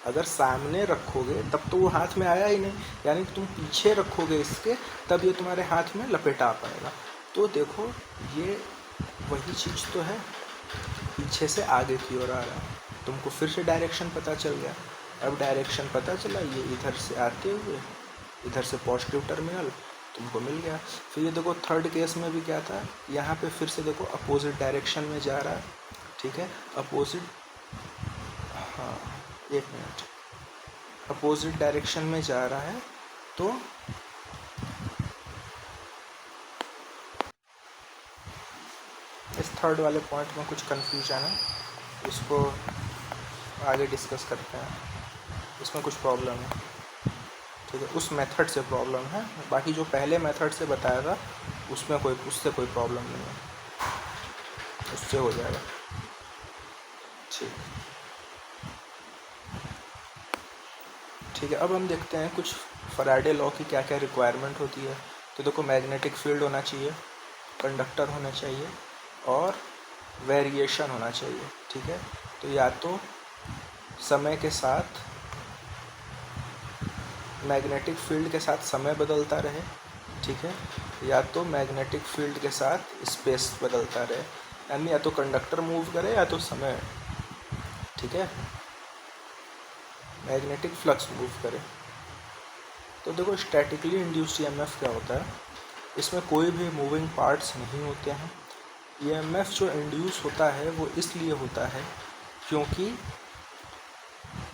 अगर सामने रखोगे तब तो वो हाथ में आया ही नहीं, यानी कि तुम पीछे रखोगे इसके तब ये तुम्हारे हाथ में लपेटा पाएगा। तो देखो ये वही चीज़ तो है, पीछे से आगे की ओर आ रहा है, तुमको फिर से डायरेक्शन पता चल गया। अब डायरेक्शन पता चला, ये इधर से आते हुए इधर से पॉजिटिव टर्मिनल तुमको मिल गया। फिर ये देखो थर्ड केस में भी क्या था, यहाँ पे फिर से देखो अपोजिट डायरेक्शन में जा रहा है, ठीक है, अपोजिट, हाँ एक मिनट, अपोजिट डायरेक्शन में जा रहा है। तो इस थर्ड वाले पॉइंट में कुछ कन्फ्यूजन है, इसको आगे डिस्कस करते हैं, इसमें कुछ प्रॉब्लम है, ठीक है, उस मेथड से प्रॉब्लम है। बाकी जो पहले मेथड से बताया था उसमें उससे कोई प्रॉब्लम नहीं है, उससे हो जाएगा, ठीक है। अब हम देखते हैं कुछ फैराडे लॉ की क्या क्या रिक्वायरमेंट होती है। तो देखो मैग्नेटिक फील्ड होना चाहिए, कंडक्टर होने चाहिए और वेरिएशन होना चाहिए, ठीक है। तो या तो समय के साथ मैग्नेटिक फील्ड के साथ समय बदलता रहे, ठीक है, या तो मैग्नेटिक फील्ड के साथ स्पेस बदलता रहे, यानी या तो कंडक्टर मूव करे या तो समय, ठीक है, मैग्नेटिक फ्लक्स मूव करे। तो देखो स्टैटिकली इंड्यूस्ड ईएमएफ क्या होता है, इसमें कोई भी मूविंग पार्ट्स नहीं होते हैं। ईएमएफ जो इंड्यूस होता है वो इसलिए होता है क्योंकि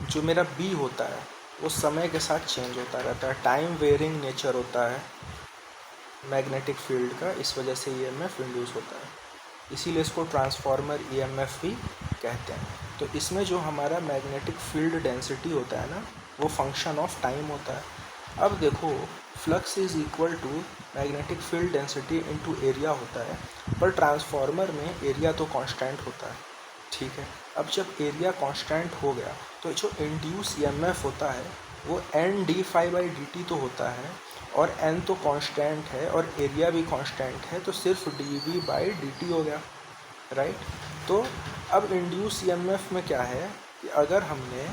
जो मेरा बी होता है वो समय के साथ चेंज होता रहता है, टाइम वेरिंग नेचर होता है, मैग्नेटिक फील्ड का, इस वजह से ईएमएफ इंड्यूस होता है, इसीलिए इसको ट्रांसफार्मर ईएमएफ भी कहते हैं। तो इसमें जो हमारा मैग्नेटिक फील्ड डेंसिटी होता है ना, वो फंक्शन ऑफ टाइम होता है। अब देखो, flux is equal to magnetic field density into area होता है, पर ट्रांसफार्मर में एरिया तो कांस्टेंट होता है, ठीक है। अब जब एरिया कांस्टेंट हो गया तो जो इंड्यूस ईएमएफ होता है वो N D phi by D t तो होता है, और एन तो कांस्टेंट है और एरिया भी कांस्टेंट है, तो सिर्फ d v by D t हो गया, राइट। तो अब इंड्यूस ईएमएफ में क्या है कि अगर हमने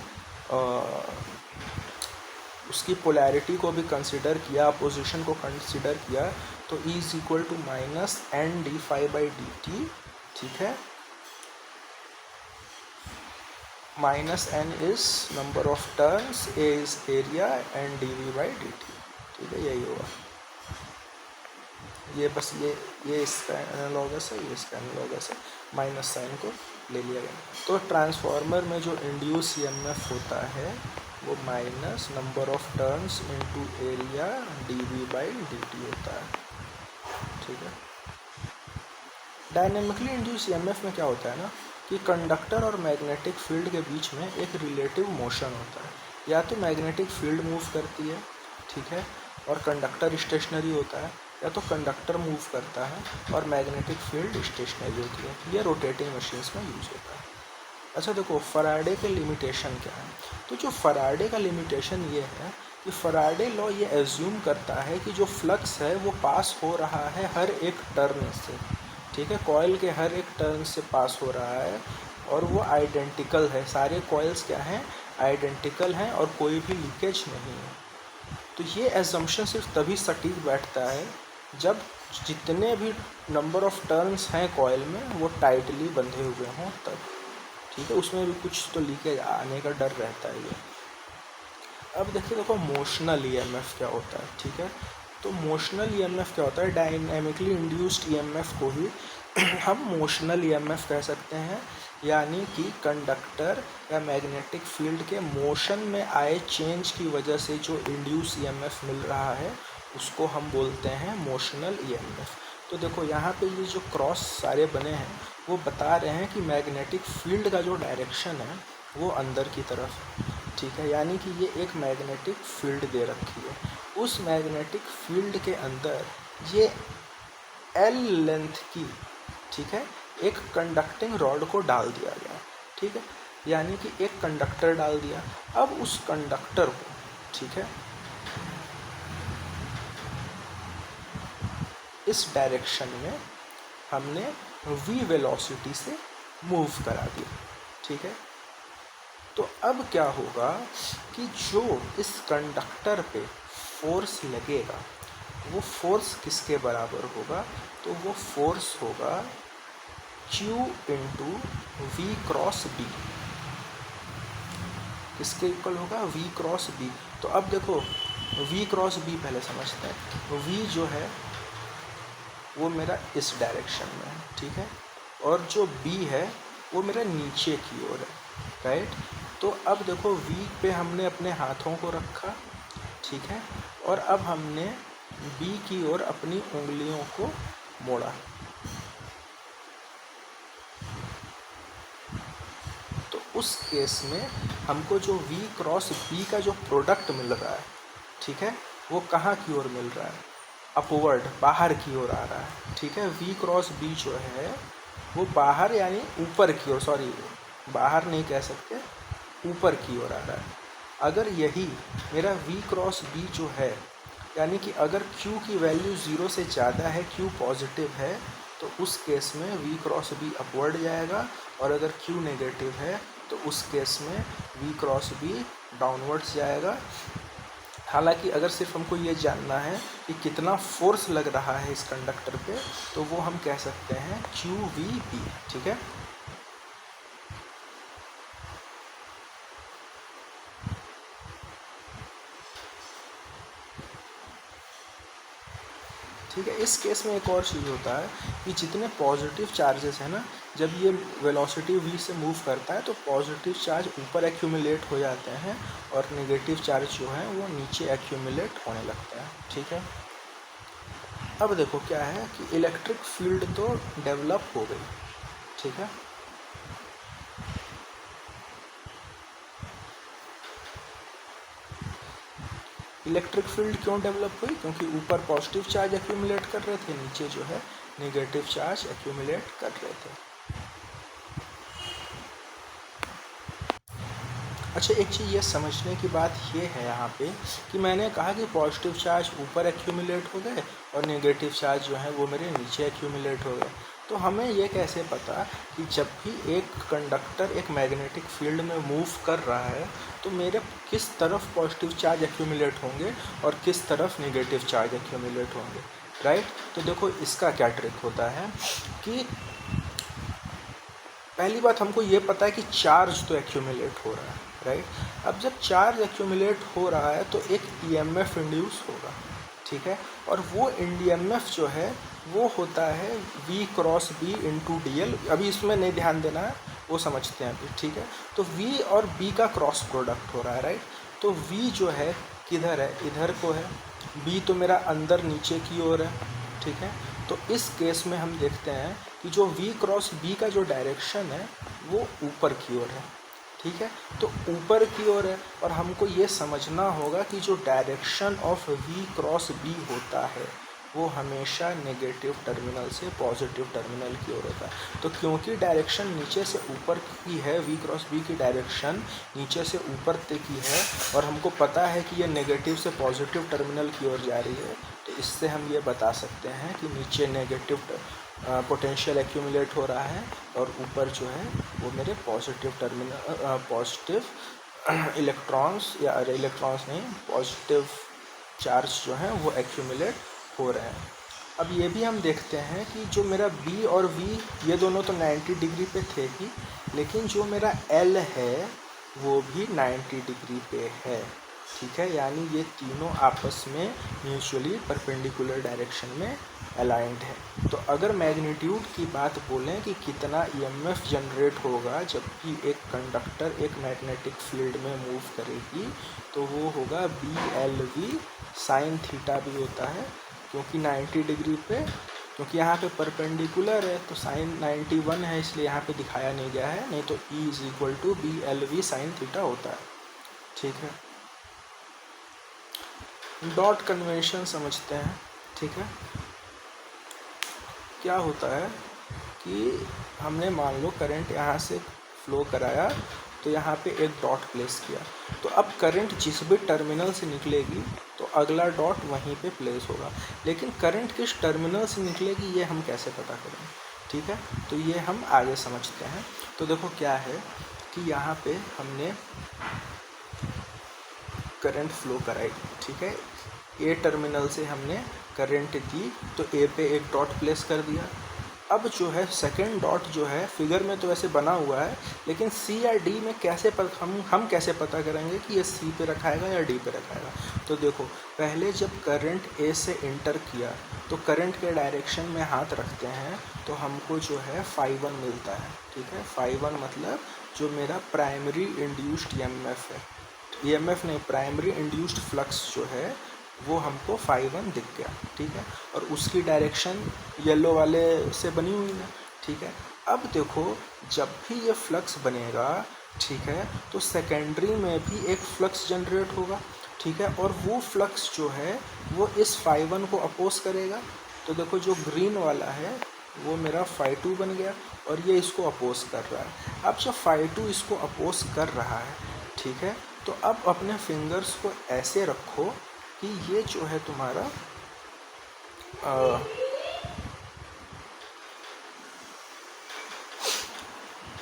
उसकी पोलैरिटी को भी कंसिडर किया, अपोजिशन को कंसिडर किया, तो E is equal to minus N D phi by D t, ठीक है। Minus N is number of turns, A is area, and d v by D t, ठीक है, यही होगा। ये बस ये इसका एनालॉगस है, ये इसका एनालॉगस है, माइनस साइन को ले लिया गया। तो ट्रांसफार्मर में जो इंड्यूस ईएमएफ होता है वो minus number of turns into area d v by D t होता है, ठीक है। डायनेमिकली इंड्यूस ईएमएफ में क्या होता है ना कि कंडक्टर और मैग्नेटिक फील्ड के बीच में एक रिलेटिव मोशन होता है, या तो मैग्नेटिक फील्ड मूव करती है, ठीक है, और कंडक्टर स्टेशनरी होता है, या तो कंडक्टर मूव करता है और मैग्नेटिक फील्ड स्टेशनरी होती है। ये रोटेटिंग मशीन्स में यूज होता है। अच्छा देखो, फराडे के लिमिटेशन क्या है। तो जो फराडे का लिमिटेशन ये है कि फराडे लॉ ये एज्यूम करता है कि जो फ्लक्स है वो पास हो रहा है हर एक टर्न से, ठीक है, कॉइल के हर एक टर्न से पास हो रहा है, और वो आइडेंटिकल है, सारे कॉइल्स क्या हैं, आइडेंटिकल हैं, और कोई भी लीकेज नहीं है। तो ये एजम्पशन सिर्फ तभी सटीक बैठता है जब जितने भी नंबर ऑफ टर्न्स हैं कॉइल में वो टाइटली बंधे हुए हों तब, ठीक है, उसमें भी कुछ तो लीकेज आने का डर रहता है ये। अब देखो मोशनल ईएमएफ क्या होता है, ठीक है। तो मोशनल ईएमएफ क्या होता है, डायनेमिकली इंड्यूस्ड ईएमएफ को ही हम मोशनल ईएमएफ कह सकते हैं, यानी कि कंडक्टर या मैग्नेटिक फील्ड के मोशन में आए चेंज की वजह से जो इंड्यूस ईएमएफ मिल रहा है उसको हम बोलते हैं मोशनल ईएमएफ। तो देखो यहाँ पे ये जो क्रॉस सारे बने हैं वो बता रहे हैं कि मैग्नेटिक फील्ड का जो डायरेक्शन है वो अंदर की तरफ है, ठीक है, यानी कि ये एक मैग्नेटिक फील्ड दे रखी है। उस मैग्नेटिक फील्ड के अंदर ये एल लेंथ की, ठीक है, एक कंडक्टिंग रॉड को डाल दिया गया, ठीक है, यानी कि एक कंडक्टर डाल दिया। अब उस कंडक्टर को, ठीक है, इस डायरेक्शन में हमने v वेलोसिटी से मूव करा दिया, ठीक है। तो अब क्या होगा कि जो इस कंडक्टर पे फोर्स लगेगा वो फोर्स किसके बराबर होगा, तो वो फोर्स होगा Q into v cross B, किसके इक्वल होगा, v क्रॉस बी। तो अब देखो v क्रॉस बी पहले समझते हैं। v जो है वो मेरा इस डायरेक्शन में है, ठीक है, और जो b है वो मेरा नीचे की ओर है, राइट। तो अब देखो v पे हमने अपने हाथों को रखा, ठीक है, और अब हमने b की ओर अपनी उंगलियों को मोड़ा। तो उस केस में हमको जो v क्रॉस b का जो प्रोडक्ट मिल रहा है, ठीक है, वो कहाँ की ओर मिल रहा है, अपवर्ड, बाहर की ओर आ रहा है, ठीक है। v क्रॉस b जो है वो बाहर यानी ऊपर की ओर, सॉरी बाहर नहीं कह सकते, ऊपर की ओर आ रहा है। अगर यही मेरा v क्रॉस b जो है, यानी कि अगर q की वैल्यू 0 से ज़्यादा है, q पॉजिटिव है, तो उस केस में v क्रॉस b अपवर्ड जाएगा, और अगर q नेगेटिव है तो उस केस में v क्रॉस b डाउनवर्ड्स जाएगा। हालांकि अगर सिर्फ हमको ये जानना है कि कितना फोर्स लग रहा है इस कंडक्टर पे, तो वो हम कह सकते हैं QVB, ठीक है। ठीक है, इस केस में एक और चीज़ होता है कि जितने पॉजिटिव चार्जेस हैं ना, जब ये वेलोसिटी v से मूव करता है तो पॉजिटिव चार्ज ऊपर एक्यूमुलेट हो जाते हैं और नेगेटिव चार्ज जो है वो नीचे एक्यूमुलेट होने लगता है, ठीक है। अब देखो क्या है कि इलेक्ट्रिक फील्ड तो डेवलप हो गई, ठीक है। इलेक्ट्रिक फील्ड क्यों डेवलप हुई? क्योंकि ऊपर पॉजिटिव चार्ज एक्यूमुलेट कर रहे थे, नीचे जो है नेगेटिव चार्ज एक्यूमुलेट कर रहे थे। अच्छा, एक चीज़ ये समझने की बात ये है यहाँ पे कि मैंने कहा कि पॉजिटिव चार्ज ऊपर एक्यूमुलेट हो गए और नेगेटिव चार्ज जो है वो मेरे नीचे एक्यूमुलेट हो गए। तो हमें ये कैसे पता कि जब भी एक कंडक्टर एक मैग्नेटिक फील्ड में मूव कर रहा है तो मेरे किस तरफ पॉजिटिव चार्ज एक्यूमुलेट होंगे और किस तरफ नेगेटिव चार्ज एक्यूमुलेट होंगे, राइट। तो देखो इसका क्या ट्रिक होता है कि पहली बात हमको ये पता है कि चार्ज तो एक्यूमुलेट हो रहा है, राइट। अब जब चार्ज एक्यूमुलेट हो रहा है तो एक ईएमएफ इंड्यूस होगा, ठीक है। और वो ईएमएफ जो है वो होता है V cross B into DL। अभी इसमें नहीं ध्यान देना है, वो समझते हैं अभी, ठीक है। तो V और B का क्रॉस प्रोडक्ट हो रहा है, राइट। तो V जो है किधर है? इधर को है। B तो मेरा अंदर नीचे की ओर है, ठीक है। तो इस केस में हम देखते हैं कि जो V क्रॉस B का जो डायरेक्शन है वो ऊपर की ओर है, ठीक है। तो ऊपर की ओर है और हमको ये समझना होगा कि जो direction of V cross B होता है वो हमेशा नेगेटिव टर्मिनल से पॉजिटिव टर्मिनल की ओर होता है। तो क्योंकि डायरेक्शन नीचे से ऊपर की है, V क्रॉस B की डायरेक्शन नीचे से ऊपर तक की है और हमको पता है कि ये नेगेटिव से पॉजिटिव टर्मिनल की ओर जा रही है, तो इससे हम ये बता सकते हैं कि नीचे नेगेटिव पोटेंशियल एक्यूमुलेट हो रहा है और ऊपर जो है वो मेरे पॉजिटिव टर्मिनल पॉजिटिव इलेक्ट्रॉन्स या इलेक्ट्रॉन्स नहीं, पॉजिटिव चार्ज जो है वो एक्यूमुलेट हो रहे हैं। अब ये भी हम देखते हैं कि जो मेरा B और V ये दोनों तो 90 डिग्री पे थे ही, लेकिन जो मेरा L है वो भी 90 डिग्री पे है, ठीक है। यानी ये तीनों आपस में म्यूचुअली परपेंडिकुलर डायरेक्शन में अलाइंड है। तो अगर मैग्नीट्यूड की बात बोलें कि कितना ईएमएफ जनरेट होगा जब भी एक कंडक्टर एक मैग्नेटिक फील्ड में मूव करेगी, तो वो होगा BLV साइन थीटा भी होता है, क्योंकि 90 डिग्री पे, क्योंकि यहाँ पे परपेंडिकुलर है तो साइन 91 है इसलिए यहाँ पे दिखाया नहीं गया है, नहीं तो E is equal to BLV sine theta होता है, ठीक है। डॉट कन्वेंशन समझते हैं, ठीक है। क्या होता है कि हमने मान लो करंट यहाँ से फ्लो कराया तो यहाँ पे एक डॉट प्लेस किया, तो अब करंट जिस भी टर्मिनल से निकलेगी तो अगला डॉट वहीं पे प्लेस होगा, लेकिन करंट किस टर्मिनल से निकलेगी ये हम कैसे पता करेंगे, ठीक है। तो ये हम आगे समझते हैं। तो देखो क्या है कि यहाँ पे हमने करंट फ्लो कराई, ठीक है। ए टर्मिनल से हमने करंट दी तो ए पे एक डॉट प्लेस कर दिया। अब जो है सेकंड डॉट जो है फिगर में तो वैसे बना हुआ है, लेकिन सी या डी में कैसे हम कैसे पता करेंगे कि ये सी पे रखाएगा या डी पे रखाएगा। तो देखो पहले जब करंट ए से इंटर किया तो करंट के डायरेक्शन में हाथ रखते हैं तो हमको जो है φ1 मिलता है, ठीक है। φ1 मतलब जो मेरा प्राइमरी इंड्यूस्ड ईएमएफ है, ईएमएफ नहीं, प्राइमरी इंड्यूस्ड फ्लक्स जो है वो हमको φ1 दिख गया, ठीक है। और उसकी डायरेक्शन येलो वाले से बनी हुई है, ठीक है। अब देखो जब भी ये फ्लक्स बनेगा, ठीक है, तो सेकेंडरी में भी एक फ्लक्स जनरेट होगा, ठीक है। और वो फ्लक्स जो है वो इस φ1 को अपोज करेगा। तो देखो जो ग्रीन वाला है वो मेरा φ2 बन गया और ये इसको अपोज कर रहा है। अब जब φ2 इसको अपोज कर रहा है, ठीक है, तो अब अपने फिंगर्स को ऐसे रखो कि ये जो है तुम्हारा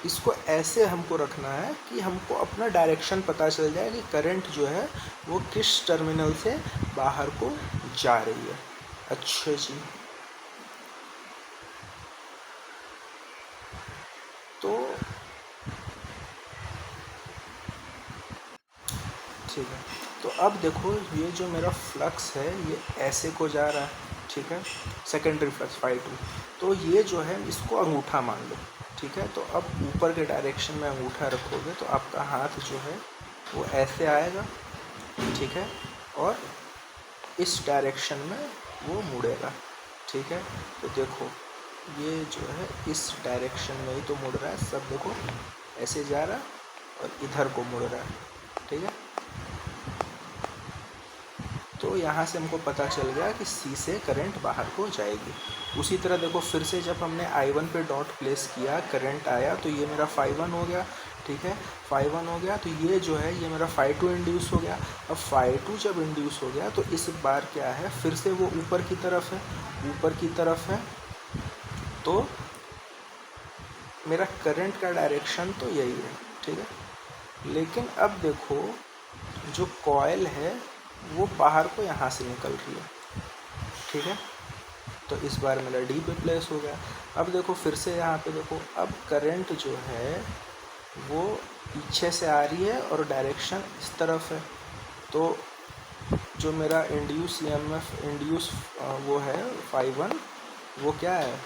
इसको ऐसे हमको रखना है कि हमको अपना डायरेक्शन पता चल जाए कि करंट जो है वो किस टर्मिनल से बाहर को जा रही है। अच्छा जी, तो ठीक है। तो अब देखो ये जो मेरा फ्लक्स है ये ऐसे को जा रहा है, ठीक है, सेकेंडरी फ्लक्स φ2। तो ये जो है इसको अंगूठा मान लो, ठीक है। तो अब ऊपर के डायरेक्शन में अंगूठा रखोगे तो आपका हाथ जो है वो ऐसे आएगा, ठीक है, और इस डायरेक्शन में वो मुड़ेगा, ठीक है। तो देखो ये जो है इस डायरेक्शन में ही तो मुड़ रहा है, सब देखो ऐसे जा रहा है और इधर को मुड़ रहा है, ठीक है। तो यहाँ से हमको पता चल गया कि सी से करंट बाहर को जाएगी। उसी तरह देखो फिर से जब हमने I1 पे डॉट प्लेस किया, करंट आया तो ये मेरा Φ1 हो गया, ठीक है। Φ1 हो गया तो ये जो है ये मेरा Φ2 इंड्यूस हो गया। अब Φ2 जब इंड्यूस हो गया तो इस बार क्या है, फिर से वो ऊपर की तरफ है, ऊपर की तरफ है। तो मेरा करंट का डायरेक्शन तो यही है, ठीक है। लेकिन अब देखो जो कॉइल है वो बाहर को यहाँ से निकल रही है, ठीक है। तो इस बार मेरा डी पे प्लेस हो गया। अब देखो फिर से यहाँ पे देखो, अब करंट जो है वो पीछे से आ रही है और डायरेक्शन इस तरफ है। तो जो मेरा इंड्यूस EMF इंड्यूस वो है Φ1, वो क्या है,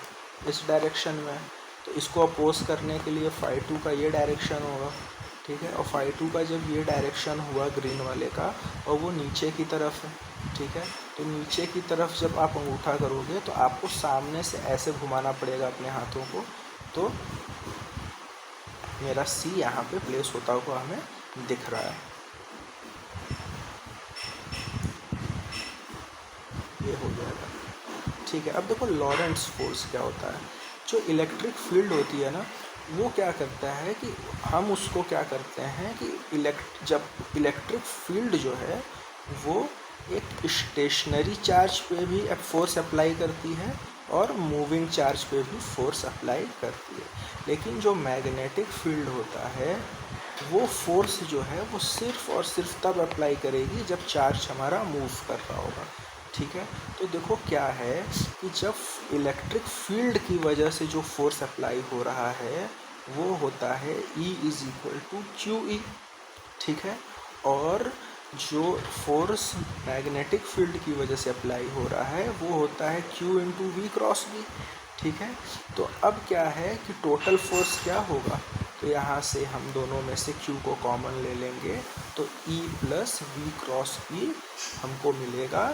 इस डायरेक्शन में। तो इसको अपोज करने के लिए Φ2 का ये डायरेक्शन होगा, ठीक है। और Φ2 का जब ये डायरेक्शन हुआ ग्रीन वाले का और वो नीचे की तरफ है, ठीक है। तो नीचे की तरफ जब आप अंगूठा करोगे तो आपको सामने से ऐसे घुमाना पड़ेगा अपने हाथों को। तो मेरा C यहाँ पे प्लेस होता हुआ हमें दिख रहा है, ये हो जाएगा, ठीक है। अब देखो लॉरेंट्ज़ फोर्स क्या होता है। जो इलेक्ट्रिक फील्ड होती है ना, वो क्या करता है कि हम उसको क्या करते हैं कि जब इलेक्ट्रिक फील्ड जो है वो एक स्टेशनरी चार्ज पे भी फोर्स अप्लाई करती है और मूविंग चार्ज पे भी फोर्स अप्लाई करती है। लेकिन जो मैग्नेटिक फील्ड होता है वो फोर्स जो है वो सिर्फ और सिर्फ तब अप्लाई करेगी जब चार्ज हमारा मूव कर रहा होगा, ठीक है। तो देखो क्या है कि जब इलेक्ट्रिक फील्ड की वजह से जो फोर्स अप्लाई हो रहा है वो होता है E = QE, ठीक है। और जो फोर्स मैग्नेटिक फील्ड की वजह से अप्लाई हो रहा है वो होता है Q × V × B, ठीक है। तो अब क्या है कि टोटल फोर्स क्या होगा, तो यहाँ से हम दोनों में से Q को कॉमन ले लेंगे तो E + V × B हमको मिलेगा।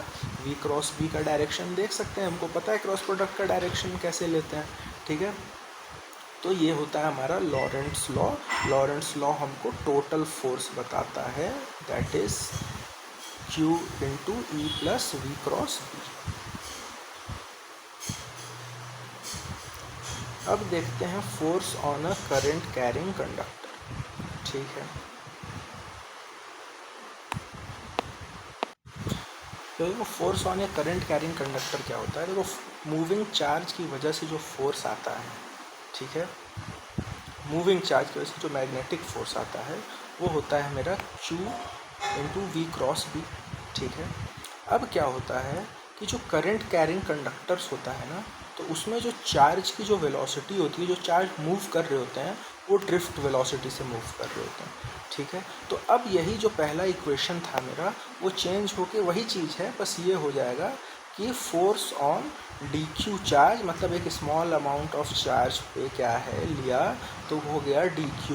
V × B का डायरेक्शन देख सकते हैं, हमको पता है क्रॉस प्रोडक्ट का डायरेक्शन कैसे लेते हैं, ठीक है। तो ये होता है हमारा लॉरेंट्ज़ लॉ। लॉरेंट्ज़ लॉ हमको टोटल फोर्स बताता है, that is Q × E + V × B। अब देखते हैं force on a current carrying conductor, ठीक है। तो देखो force on A current carrying conductor क्या होता है। देखो मूविंग चार्ज की वजह से जो फोर्स आता है, ठीक है, मूविंग चार्ज की वजह से जो मैग्नेटिक फोर्स आता है वो होता है मेरा Q × V × B, ठीक है। अब क्या होता है कि जो करंट कैरिंग कंडक्टर्स होता है ना, तो उसमें जो चार्ज की जो वेलोसिटी होती है, जो चार्ज मूव कर रहे होते हैं वो ड्रिफ्ट वेलोसिटी से मूव कर रहे होते हैं, ठीक है। तो अब यही जो पहला इक्वेशन था मेरा वो चेंज होके वही चीज़ है, बस ये हो जाएगा कि फोर्स ऑन dq चार्ज, मतलब एक स्मॉल अमाउंट ऑफ चार्ज पे क्या है लिया, तो हो गया dq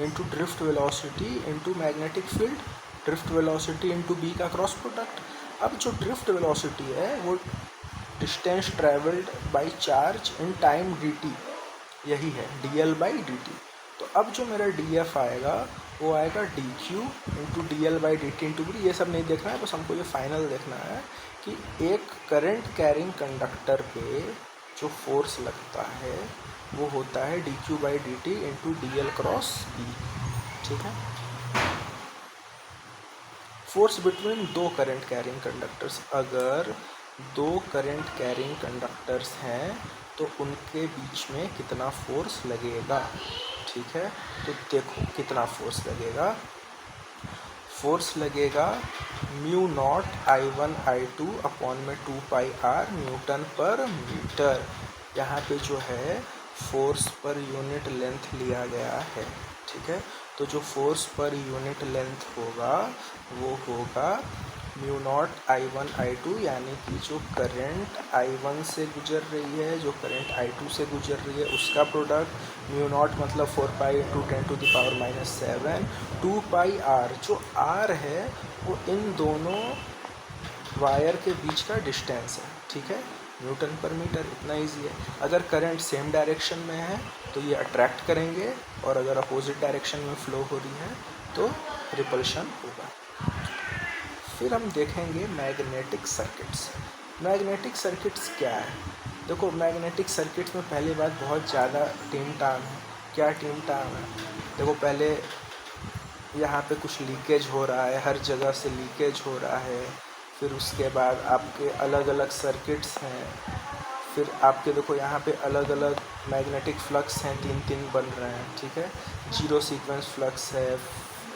× drift velocity × magnetic field, drift velocity × b का क्रॉस प्रोडक्ट। अब जो ड्रिफ्ट वेलोसिटी है वो distance travelled by charge in time dt, यही है dL/dt। तो अब जो मेरा df आएगा वो आएगा dq × dL/dt × b। ये सब नहीं देखना है, बस हमको ये फाइनल देखना है कि एक करंट कैरिंग कंडक्टर पे जो फोर्स लगता है वो होता है dq/dt × dL × b, ठीक है। फोर्स बिटवीन दो करंट कैरिंग कंडक्टर्स, अगर दो करंट कैरिंग कंडक्टर्स हैं तो उनके बीच में कितना फोर्स लगेगा, ठीक है। तो देखो कितना फोर्स लगेगा, फोर्स लगेगा μ0 I1 I2 / 2πr Nm/m। यहाँ पे जो है फोर्स पर यूनिट लेंथ लिया गया है, ठीक है। तो जो फोर्स पर यूनिट लेंथ होगा वो होगा μ0 I1 I2, यानी कि जो करंट I1 से गुजर रही है, जो करंट I2 से गुजर रही है उसका प्रोडक्ट, μ0 मतलब 4π × 10⁻⁷, 2πr जो r है वो इन दोनों वायर के बीच का डिस्टेंस है, ठीक है। न्यूटन पर मीटर, इतना इजी है। अगर करंट सेम डायरेक्शन में है तो ये अट्रैक्ट करेंगे, और अगर अपोजिट डायरेक्शन में फ्लो हो रही है तो रिपल्शन होगा। फिर हम देखेंगे मैग्नेटिक सर्किट्स। मैग्नेटिक सर्किट्स क्या है? देखो, मैग्नेटिक सर्किट्स में पहली बात बहुत ज़्यादा टीम टाम है। क्या टीम टाम है? देखो, पहले यहाँ पे कुछ लीकेज हो रहा है, हर जगह से लीकेज हो रहा है। फिर उसके बाद आपके अलग अलग सर्किट्स हैं। फिर आपके देखो यहाँ पे अलग अलग मैग्नेटिक फ्लक्स हैं, 3 बन रहे हैं, ठीक है। जीरो सीक्वेंस फ्लक्स है,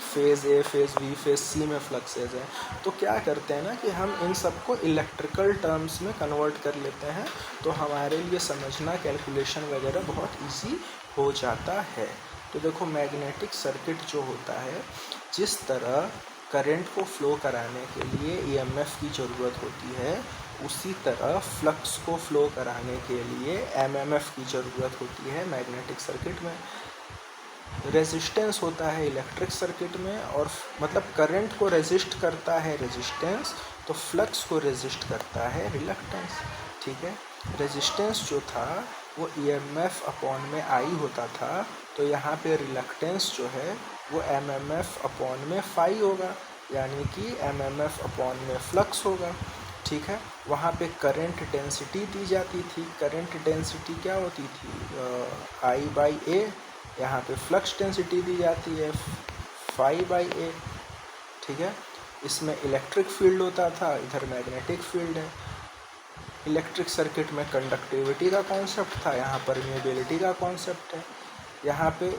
phase A, phase B, phase C में फ्लक्सेज हैं। तो क्या करते हैं ना कि हम इन सबको इलेक्ट्रिकल टर्म्स में कन्वर्ट कर लेते हैं, तो हमारे लिए समझना, कैलकुलेशन वगैरह बहुत इजी हो जाता है। तो देखो, मैग्नेटिक सर्किट जो होता है, जिस तरह करंट को फ्लो कराने के लिए ईएमएफ की ज़रूरत होती है, उसी तरह फ्लक्स को फ्लो कराने के लिए एमएमएफ की ज़रूरत होती है मैग्नेटिक सर्किट में। रेजिस्टेंस होता है इलेक्ट्रिक सर्किट में, और मतलब करंट को रेजिस्ट करता है रेजिस्टेंस, तो फ्लक्स को रेजिस्ट करता है रिलक्टेंस, ठीक है। रेजिस्टेंस जो था वो ईएमएफ अपॉन में आई होता था, तो यहाँ पे रिलक्टेंस जो है वो एमएमएफ अपॉन में फाई होगा, यानी कि एमएमएफ अपॉन में फ्लक्स होगा, ठीक है। वहाँ पे करंट डेंसिटी दी जाती थी। करंट डेंसिटी क्या होती थी? आई बाई ए। यहाँ पे फ्लक्स डेंसिटी दी जाती है फाई बाई ए, ठीक है। इसमें इलेक्ट्रिक फील्ड होता था, इधर मैग्नेटिक फील्ड है। इलेक्ट्रिक सर्किट में कंडक्टिविटी का कॉन्सेप्ट था, यहाँ परमिएबिलिटी का कॉन्सेप्ट है। यहाँ पे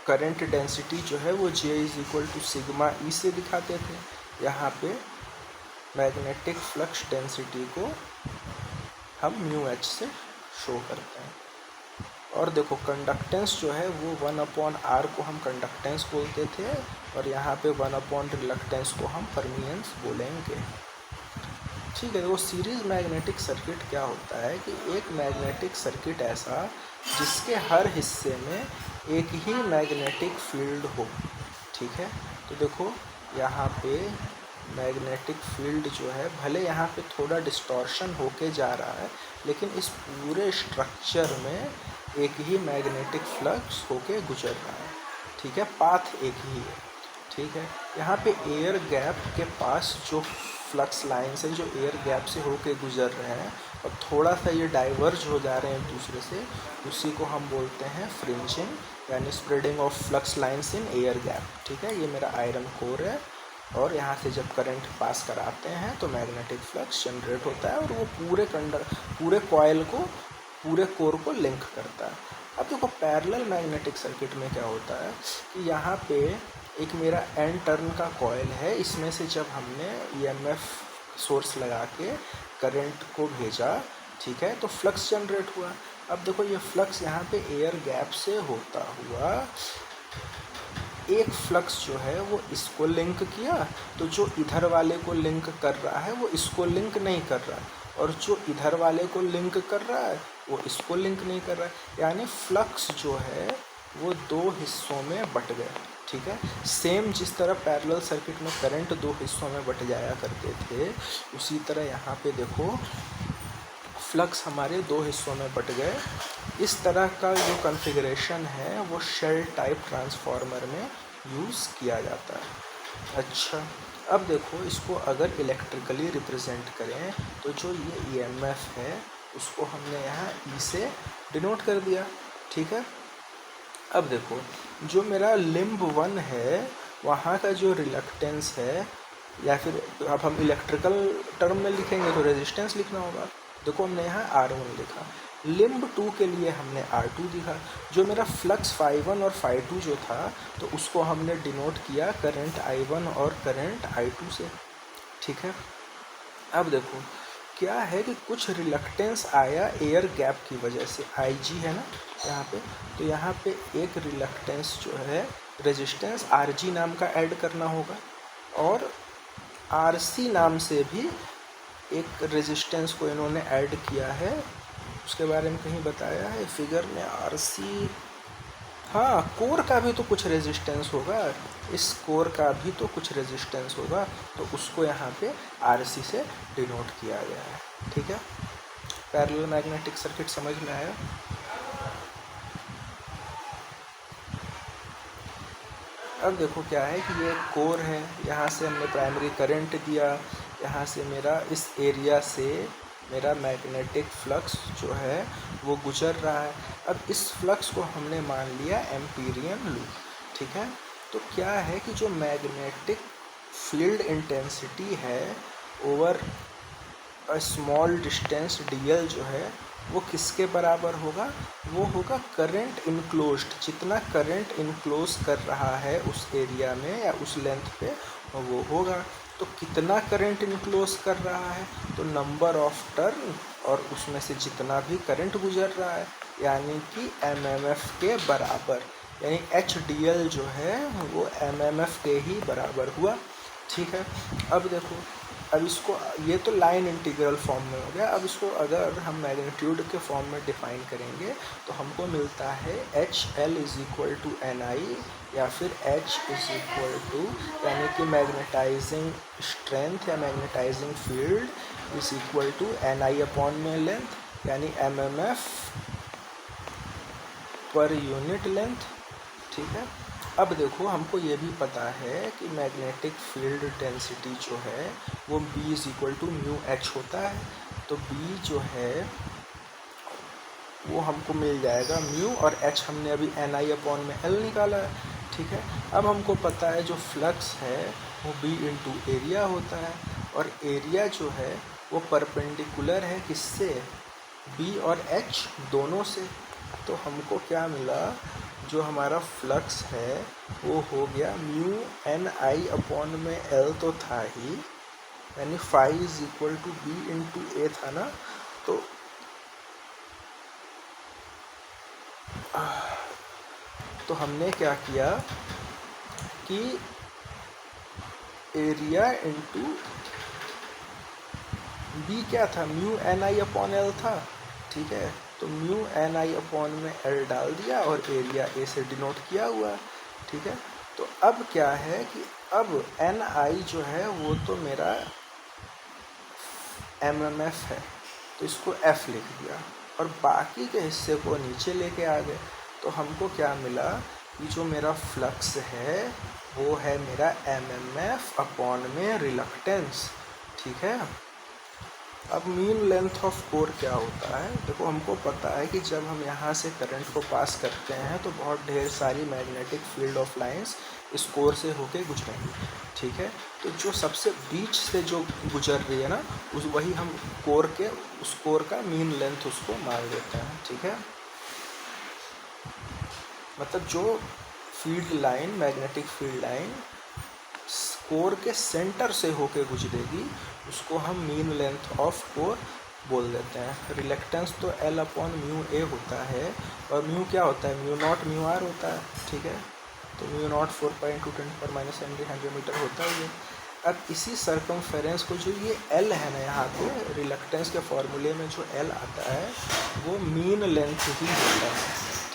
करंट डेंसिटी जो है वो J = सिग्मा ई से दिखाते थे। यहाँ पे मैग्नेटिक फ्लक्स डेंसिटी को हम म्यू एच से शो करते हैं। और देखो, कंडक्टेंस जो है वो 1/r को हम कंडक्टेंस बोलते थे, और यहाँ पे 1/ रिलक्टेंस को हम परमिएंस बोलेंगे, ठीक है। वो सीरीज़ मैग्नेटिक सर्किट क्या होता है कि एक मैग्नेटिक सर्किट ऐसा जिसके हर हिस्से में एक ही मैग्नेटिक फील्ड हो, ठीक है। तो देखो, यहाँ पे मैग्नेटिक फील्ड जो है, भले यहाँ पे थोड़ा डिस्टॉर्शन होके जा रहा है, लेकिन इस पूरे स्ट्रक्चर में एक ही मैग्नेटिक फ्लक्स होके गुजर रहा है, ठीक है। पाथ एक ही है, ठीक है। यहाँ पे एयर गैप के पास जो फ्लक्स लाइन्स हैं, जो एयर गैप से होके गुजर रहे हैं और थोड़ा सा ये डाइवर्ज हो जा रहे हैं एक दूसरे से, उसी को हम बोलते हैं फ्रिंजिंग, यानी spreading of flux lines in air gap, ठीक है। ये मेरा आयरन कोर है, और यहाँ से जब करंट पास कराते हैं तो मैग्नेटिक फ्लक्स जनरेट होता है, और वो पूरे कॉइल को, पूरे कोर को लिंक करता है। अब देखो, पैरेलल मैग्नेटिक सर्किट में क्या होता है कि यहाँ पे एक मेरा एन टर्न का कॉइल है, इसमें से जब हमने ईएमएफ सोर्स लगा के करंट को भेजा, ठीक है, तो फ्लक्स जनरेट हुआ। अब देखो, ये फ्लक्स यहाँ पे एयर गैप से होता हुआ एक फ्लक्स जो है वो इसको लिंक किया, तो जो इधर वाले को लिंक कर रहा है वो इसको लिंक नहीं कर रहा है, और जो इधर वाले को लिंक कर रहा है वो इसको लिंक नहीं कर रहा है, यानी फ्लक्स जो है वो 2 हिस्सों में बट गया, ठीक है। सेम जिस तरह पैरेलल सर्किट में करंट 2 हिस्सों में बट जाया करते थे, उसी तरह यहाँ पे देखो फ्लक्स हमारे 2 हिस्सों में बट गए। इस तरह का जो कॉन्फ़िगरेशन है वो शेल टाइप ट्रांसफार्मर में यूज़ किया जाता है। अच्छा, अब देखो, इसको अगर इलेक्ट्रिकली रिप्रेजेंट करें तो जो ये ईएमएफ है उसको हमने यहाँ ई से डिनोट कर दिया, ठीक है। अब देखो, जो मेरा लिम्ब 1 है वहाँ का जो रिलक्टेंस है, या फिर अब हम इलेक्ट्रिकल टर्म में लिखेंगे तो रेजिस्टेंस लिखना होगा। देखो, हमने यहाँ R1 लिखा, लिम्ब 2 के लिए हमने R2 दिखा। जो मेरा फ्लक्स φ1 और φ2 जो था, तो उसको हमने डिनोट किया करंट I1 और करंट I2 से, ठीक है। अब देखो, क्या है कि कुछ रिलक्टेंस आया एयर गैप की वजह से, IG है ना यहाँ पे, तो यहाँ पे एक रिलक्टेंस जो है, रेजिस्टेंस RG नाम का ऐड करना होगा, और RC नाम से भी एक रेजिस्टेंस को इन्होंने ऐड किया है, उसके बारे में कहीं बताया है फिगर में। RC हाँ, कोर का भी तो कुछ रेजिस्टेंस होगा, इस कोर का भी तो कुछ रेजिस्टेंस होगा, तो उसको यहाँ पे RC से डिनोट किया गया है। ठीक है, पैरेलल मैग्नेटिक सर्किट समझ में आया। अब देखो क्या है कि ये कोर है, यहाँ से हमने प्राइमरी करंट दिया, यहाँ से मेरा इस एरिया से मेरा मैग्नेटिक फ्लक्स जो है वो गुजर रहा है। अब इस फ्लक्स को हमने मान लिया एम्पीरियन लूप। ठीक है, तो क्या है कि जो मैग्नेटिक फील्ड इंटेंसिटी है over a small distance dl जो है वो किसके बराबर होगा, वो होगा करंट इनक्लोज्ड, जितना करंट इनक्लोज कर रहा है उस एरिया में या उस लेंथ पे वो होगा। तो कितना करंट इनक्लोज कर रहा है, तो नंबर ऑफ टर्न और उसमें से जितना भी करंट गुजर रहा है, यानी कि MMF के बराबर, यानी HDL जो है वो MMF के ही बराबर हुआ। ठीक है, अब देखो, अब इसको, ये तो लाइन इंटीग्रल फॉर्म में हो गया। अब इसको अगर हम मैग्नीट्यूड के फॉर्म में डिफाइन करेंगे तो हमको मिलता है HL is equal to NI, या फिर H इज इक्वल टू, यानी कि मैग्नेटाइजिंग स्ट्रेंथ या magnetizing field is equal to NI upon mean length, यानी MMF पर यूनिट लेंथ। ठीक है, अब देखो हमको ये भी पता है कि मैग्नेटिक फील्ड डेंसिटी जो है वो B is equal to mu H होता है। तो B जो है वो हमको मिल जाएगा म्यू, और H हमने अभी NI अपॉन में L निकाला है। ठीक है, अब हमको पता है जो फ्लक्स है वो B इंटू एरिया होता है, और एरिया जो है वो परपेंडिकुलर है किससे, B और H दोनों से। तो हमको क्या मिला, जो हमारा फ्लक्स है वो हो गया म्यू NI अपॉन में L तो था ही, यानी phi is equal to B into A था ना। तो हमने क्या किया कि एरिया इंटू B क्या था, म्यू NI अपॉन L था। ठीक है, तो म्यू NI अपॉन में L डाल दिया और एरिया A से डिनोट किया हुआ। ठीक है, तो अब क्या है कि अब NI जो है वो तो मेरा MMF है, तो इसको F लिख दिया और बाकी के हिस्से को नीचे लेके आ गए। तो हमको क्या मिला कि जो मेरा फ्लक्स है वो है मेरा MMF अपॉन में रिलक्टेंस। ठीक है, अब मीन लेंथ ऑफ कोर क्या होता है, देखो हमको पता है कि जब हम यहाँ से करंट को पास करते हैं तो बहुत ढेर सारी मैग्नेटिक फील्ड ऑफ लाइंस इस कोर से होके गुजरेंगी। ठीक है, तो जो सबसे बीच से जो गुजर रही है ना, उस वही हम उस कोर का मीन लेंथ उसको मान लेते हैं। ठीक है, मतलब जो field line, magnetic field line core के सेंटर से होके गुजरेगी उसको हम मीन लेंथ ऑफ कोर बोल देते हैं। रिलेक्टेंस तो L अपॉन म्यू ए होता है, और म्यू क्या होता है, म्यू नॉट म्यू आर होता है। ठीक है, तो म्यू नॉट 4.2×10⁻³ मीटर होता है ये। अब इसी सर्कमफेरेंस को जो ये L है ना यहाँ पे रिलेक्टेंस के फॉर्मूले में जो L आता है वो मीन लेंथ ही होता है।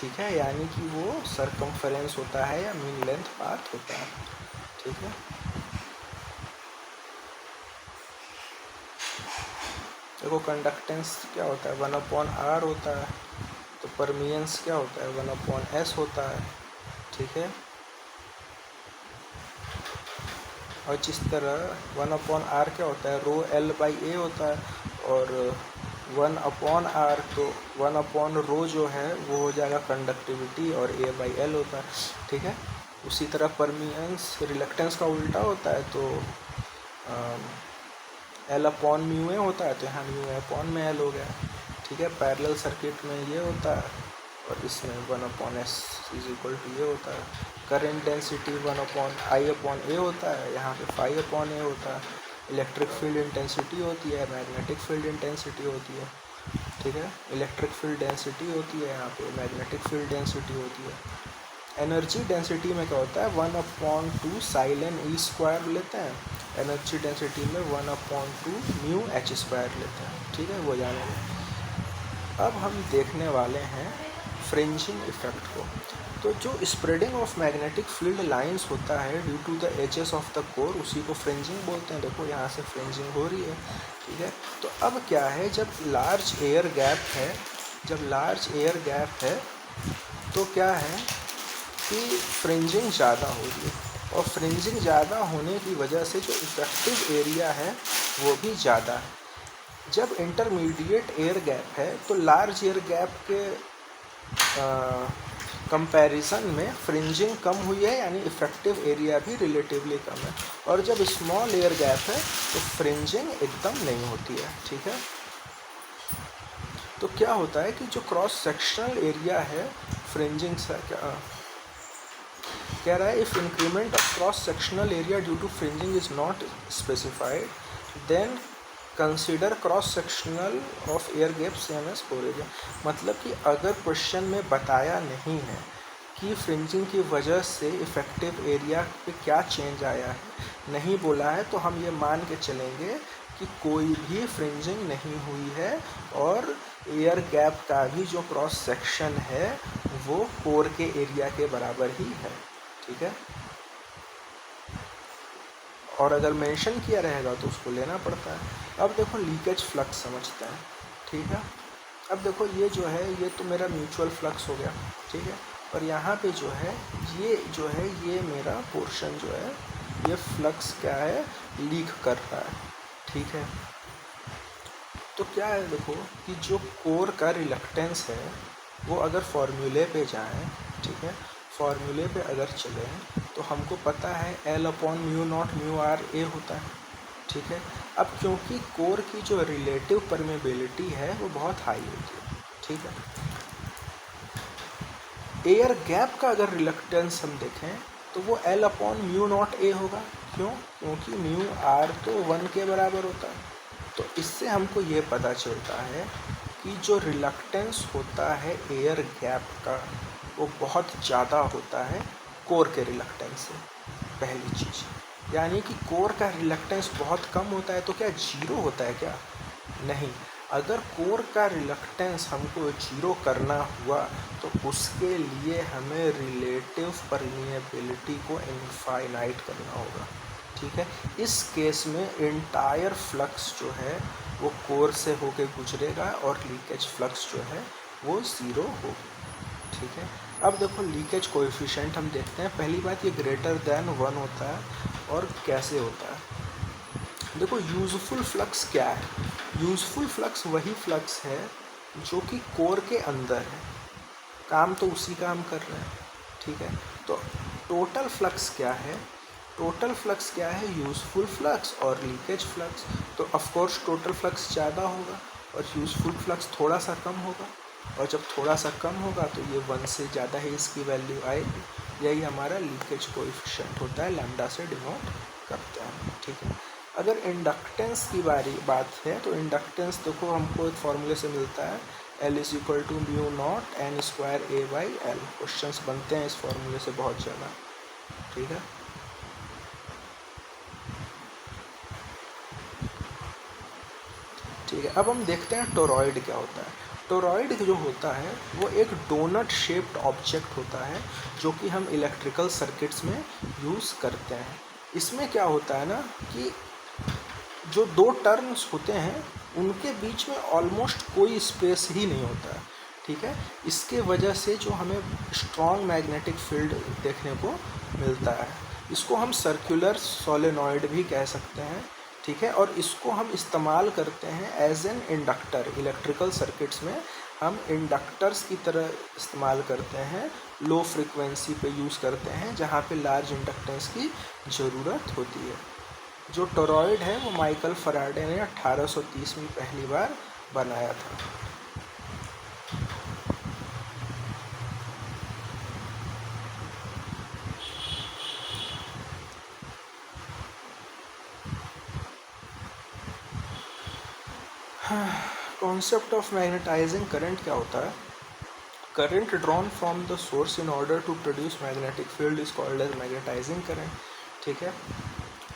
ठीक है, यानी कि वो सर्कमफेरेंस होता है या मीन लेंथ पाथ होता है। ठीक है, देखो कंडक्टेंस क्या होता है, 1/r होता है, तो परमियंस क्या होता है, 1/s होता है। ठीक है, और जिस तरह 1/r क्या होता है, ρl/a होता है, और 1/r तो 1/ρ जो है वो हो जाएगा कंडक्टिविटी और a/l होता है। ठीक है, उसी तरह परमियंस रिलक्टेंस का उल्टा होता है, तो L अपॉन म्यू ए होता है, तो यहाँ म्यू ए अपॉन में L हो गया। ठीक है, पैरेलल सर्किट में ये होता है और इसमें 1/s इज इक्वल टू ये होता है। करंट डेंसिटी 1/I/a होता है, यहाँ पे φ/a होता है। इलेक्ट्रिक फील्ड इंटेंसिटी होती है, मैग्नेटिक फील्ड इंटेंसिटी होती है। ठीक है, इलेक्ट्रिक फील्ड डेंसिटी होती है, यहाँ पे मैग्नेटिक फील्ड डेंसिटी होती है। एनर्जी डेंसिटी में क्या होता है, 1/2 साइलेन E² लेते हैं, एनर्जी डेंसिटी में 1/2 म्यू H² लेते हैं। ठीक है, वो जानेंगे। अब हम देखने वाले हैं फ्रिंजिंग इफेक्ट को। तो जो spreading of magnetic field lines होता है due to the edges of the core, उसी को फ्रिंजिंग बोलते हैं। देखो यहाँ से फ्रिंजिंग हो रही है, ठीक है। तो अब क्या है, जब लार्ज एयर गैप है, तो क्या है कि फ्रिंजिंग ज़्यादा हो रही है, और फ्रिंजिंग ज़्यादा होने की वजह से जो इफेक्टिव एरिया है वो भी ज़्यादा है। जब इंटरमीडिएट एयर गैप है तो लार्ज एयर गैप के कंपैरिजन में फ्रिंजिंग कम हुई है, यानी इफेक्टिव एरिया भी रिलेटिवली कम है। और जब स्मॉल एयर गैप है तो फ्रिंजिंग एकदम नहीं होती है, ठीक है। तो क्या होता है कि जो क्रॉस सेक्शनल एरिया है फ्रिंजिंग से कह रहा है, if increment of cross sectional area due to fringing is not specified then consider cross sectional of air gap same as core area. मतलब कि अगर क्वेश्चन में बताया नहीं है कि फ्रिंजिंग की वजह से इफेक्टिव एरिया पे क्या चेंज आया है, नहीं बोला है, तो हम ये मान के चलेंगे कि कोई भी फ्रिंजिंग नहीं हुई है और एयर गैप का भी जो क्रॉस सेक्शन है वो कोर के एरिया के बराबर ही है, ठीक है। और अगर मेंशन किया रहेगा तो उसको लेना पड़ता है। अब देखो लीकेज फ्लक्स समझते हैं, ठीक है। अब देखो ये जो है ये तो मेरा म्यूचुअल फ्लक्स हो गया, ठीक है। और यहाँ पे जो है ये मेरा पोर्शन जो है ये फ्लक्स क्या है, लीक कर रहा है, ठीक है। तो क्या है, देखो कि जो कोर का रिलक्टेंस है वो अगर फॉर्मूले पे जाएं, ठीक है, फॉर्मूले पे अगर चले तो हमको पता है L/μ0μRA होता है, ठीक है। अब क्योंकि कोर की जो रिलेटिव परमेबिलिटी है वो बहुत हाई होती है, ठीक है। एयर गैप का अगर रिलक्टेंस हम देखें तो वो L/μ0A होगा। क्यों? क्योंकि μR तो 1 के बराबर होता है। तो इससे हमको ये पता चलता है कि जो रिलक्टेंस होता है एयर गैप का वो बहुत ज़्यादा होता है कोर के रिलक्टेंस से, पहली चीज़। यानी कि कोर का रिलक्टेंस बहुत कम होता है तो क्या जीरो होता है क्या? नहीं। अगर कोर का रिलक्टेंस हमको जीरो करना हुआ तो उसके लिए हमें रिलेटिव परमिएबिलिटी को इनफाइनाइट करना होगा, ठीक है। इस केस में इंटायर फ्लक्स जो है वो कोर से होके गुजरेगा और लीकेज फ्लक्स जो है वो ज़ीरो होगी, ठीक है। अब देखो लीकेज कोएफिशिएंट हम देखते हैं। पहली बात ये ग्रेटर देन 1 होता है। और कैसे होता है, देखो यूज़फुल फ्लक्स क्या है? यूज़फुल फ्लक्स वही फ्लक्स है जो कि कोर के अंदर है, काम तो उसी का हम कर रहे हैं, ठीक है। तो टोटल फ्लक्स क्या है? टोटल फ्लक्स क्या है? यूज़फुल फ्लक्स और लीकेज फ्लक्स। तो ऑफकोर्स टोटल फ्लक्स ज़्यादा होगा और यूज़फुल फ्लक्स थोड़ा सा कम होगा, और जब थोड़ा सा कम होगा तो ये 1 से ज़्यादा ही इसकी वैल्यू आएगी। यही हमारा लीकेज कोएफिशिएंट होता है, लैम्डा से डिनोट करते हैं, ठीक है। अगर इंडक्टेंस की बात है तो इंडक्टेंस देखो हमको एक फॉर्मूले से मिलता है L=μ0n²A/L। क्वेश्चंस बनते हैं इस फॉर्मूले से बहुत ज़्यादा, ठीक है। ठीक है, अब हम देखते हैं टोरॉइड क्या होता है। टोरॉइड जो होता है वो एक डोनट शेप्ड ऑब्जेक्ट होता है जो कि हम इलेक्ट्रिकल सर्किट्स में यूज़ करते हैं। इसमें क्या होता है ना कि जो दो टर्न्स होते हैं उनके बीच में ऑलमोस्ट कोई स्पेस ही नहीं होता है, ठीक है। इसके वजह से जो हमें स्ट्रॉन्ग मैग्नेटिक फील्ड देखने को मिलता है, इसको हम सर्कुलर सोलेनॉइड भी कह सकते हैं, ठीक है। और इसको हम इस्तेमाल करते हैं as an inductor. Electrical circuits में हम इंडक्टर्स की तरह इस्तेमाल करते हैं, लो फ्रिक्वेंसी पे यूज़ करते हैं जहाँ पे लार्ज इंडक्टेंस की ज़रूरत होती है। जो टोरॉइड है वो माइकल फैराडे ने 1830 में पहली बार बनाया था। कॉन्सेप्ट ऑफ मैग्नेटाइजिंग करंट क्या होता है? Current drawn from the source in order to produce magnetic field is called as magnetizing current, ठीक है।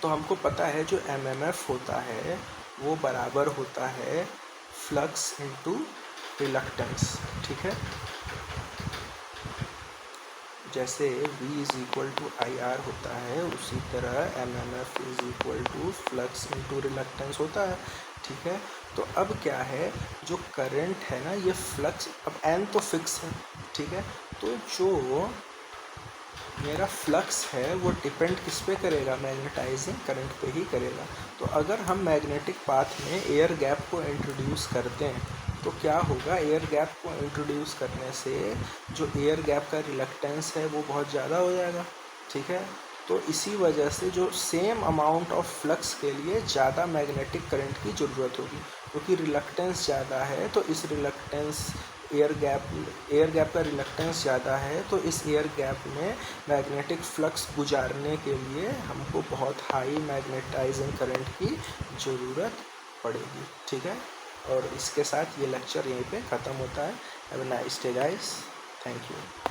तो हमको पता है जो एमएमएफ होता है वो बराबर होता है फ्लक्स इनटू रिलक्टेंस, ठीक है। जैसे V is equal to I R होता है, उसी तरह M M F is equal to flux into reluctance होता है, ठीक है। तो अब क्या है, जो करंट है ना, ये फ्लक्स, अब एन तो फिक्स है, ठीक है। तो जो मेरा फ्लक्स है वो डिपेंड किस पे करेगा, मैग्नेटाइजिंग करंट पे ही करेगा। तो अगर हम मैग्नेटिक पाथ में एयर गैप को इंट्रोड्यूस करते हैं तो क्या होगा, एयर गैप को इंट्रोड्यूस करने से जो एयर गैप का रिलक्टेंस है वो बहुत ज़्यादा हो जाएगा, ठीक है। तो इसी वजह से जो सेम अमाउंट ऑफ फ्लक्स के लिए ज़्यादा मैग्नेटिक करंट की ज़रूरत होगी, क्योंकि रिलक्टेंस ज़्यादा है। तो इस रिलक्टेंस एयर गैप का रिलक्टेंस ज़्यादा है, तो इस एयर गैप में मैग्नेटिक फ्लक्स गुजारने के लिए हमको बहुत हाई मैग्नेटाइजिंग करंट की ज़रूरत पड़ेगी, ठीक है। और इसके साथ ये लेक्चर यहीं पे ख़त्म होता है। Have a nice day guys, thank you.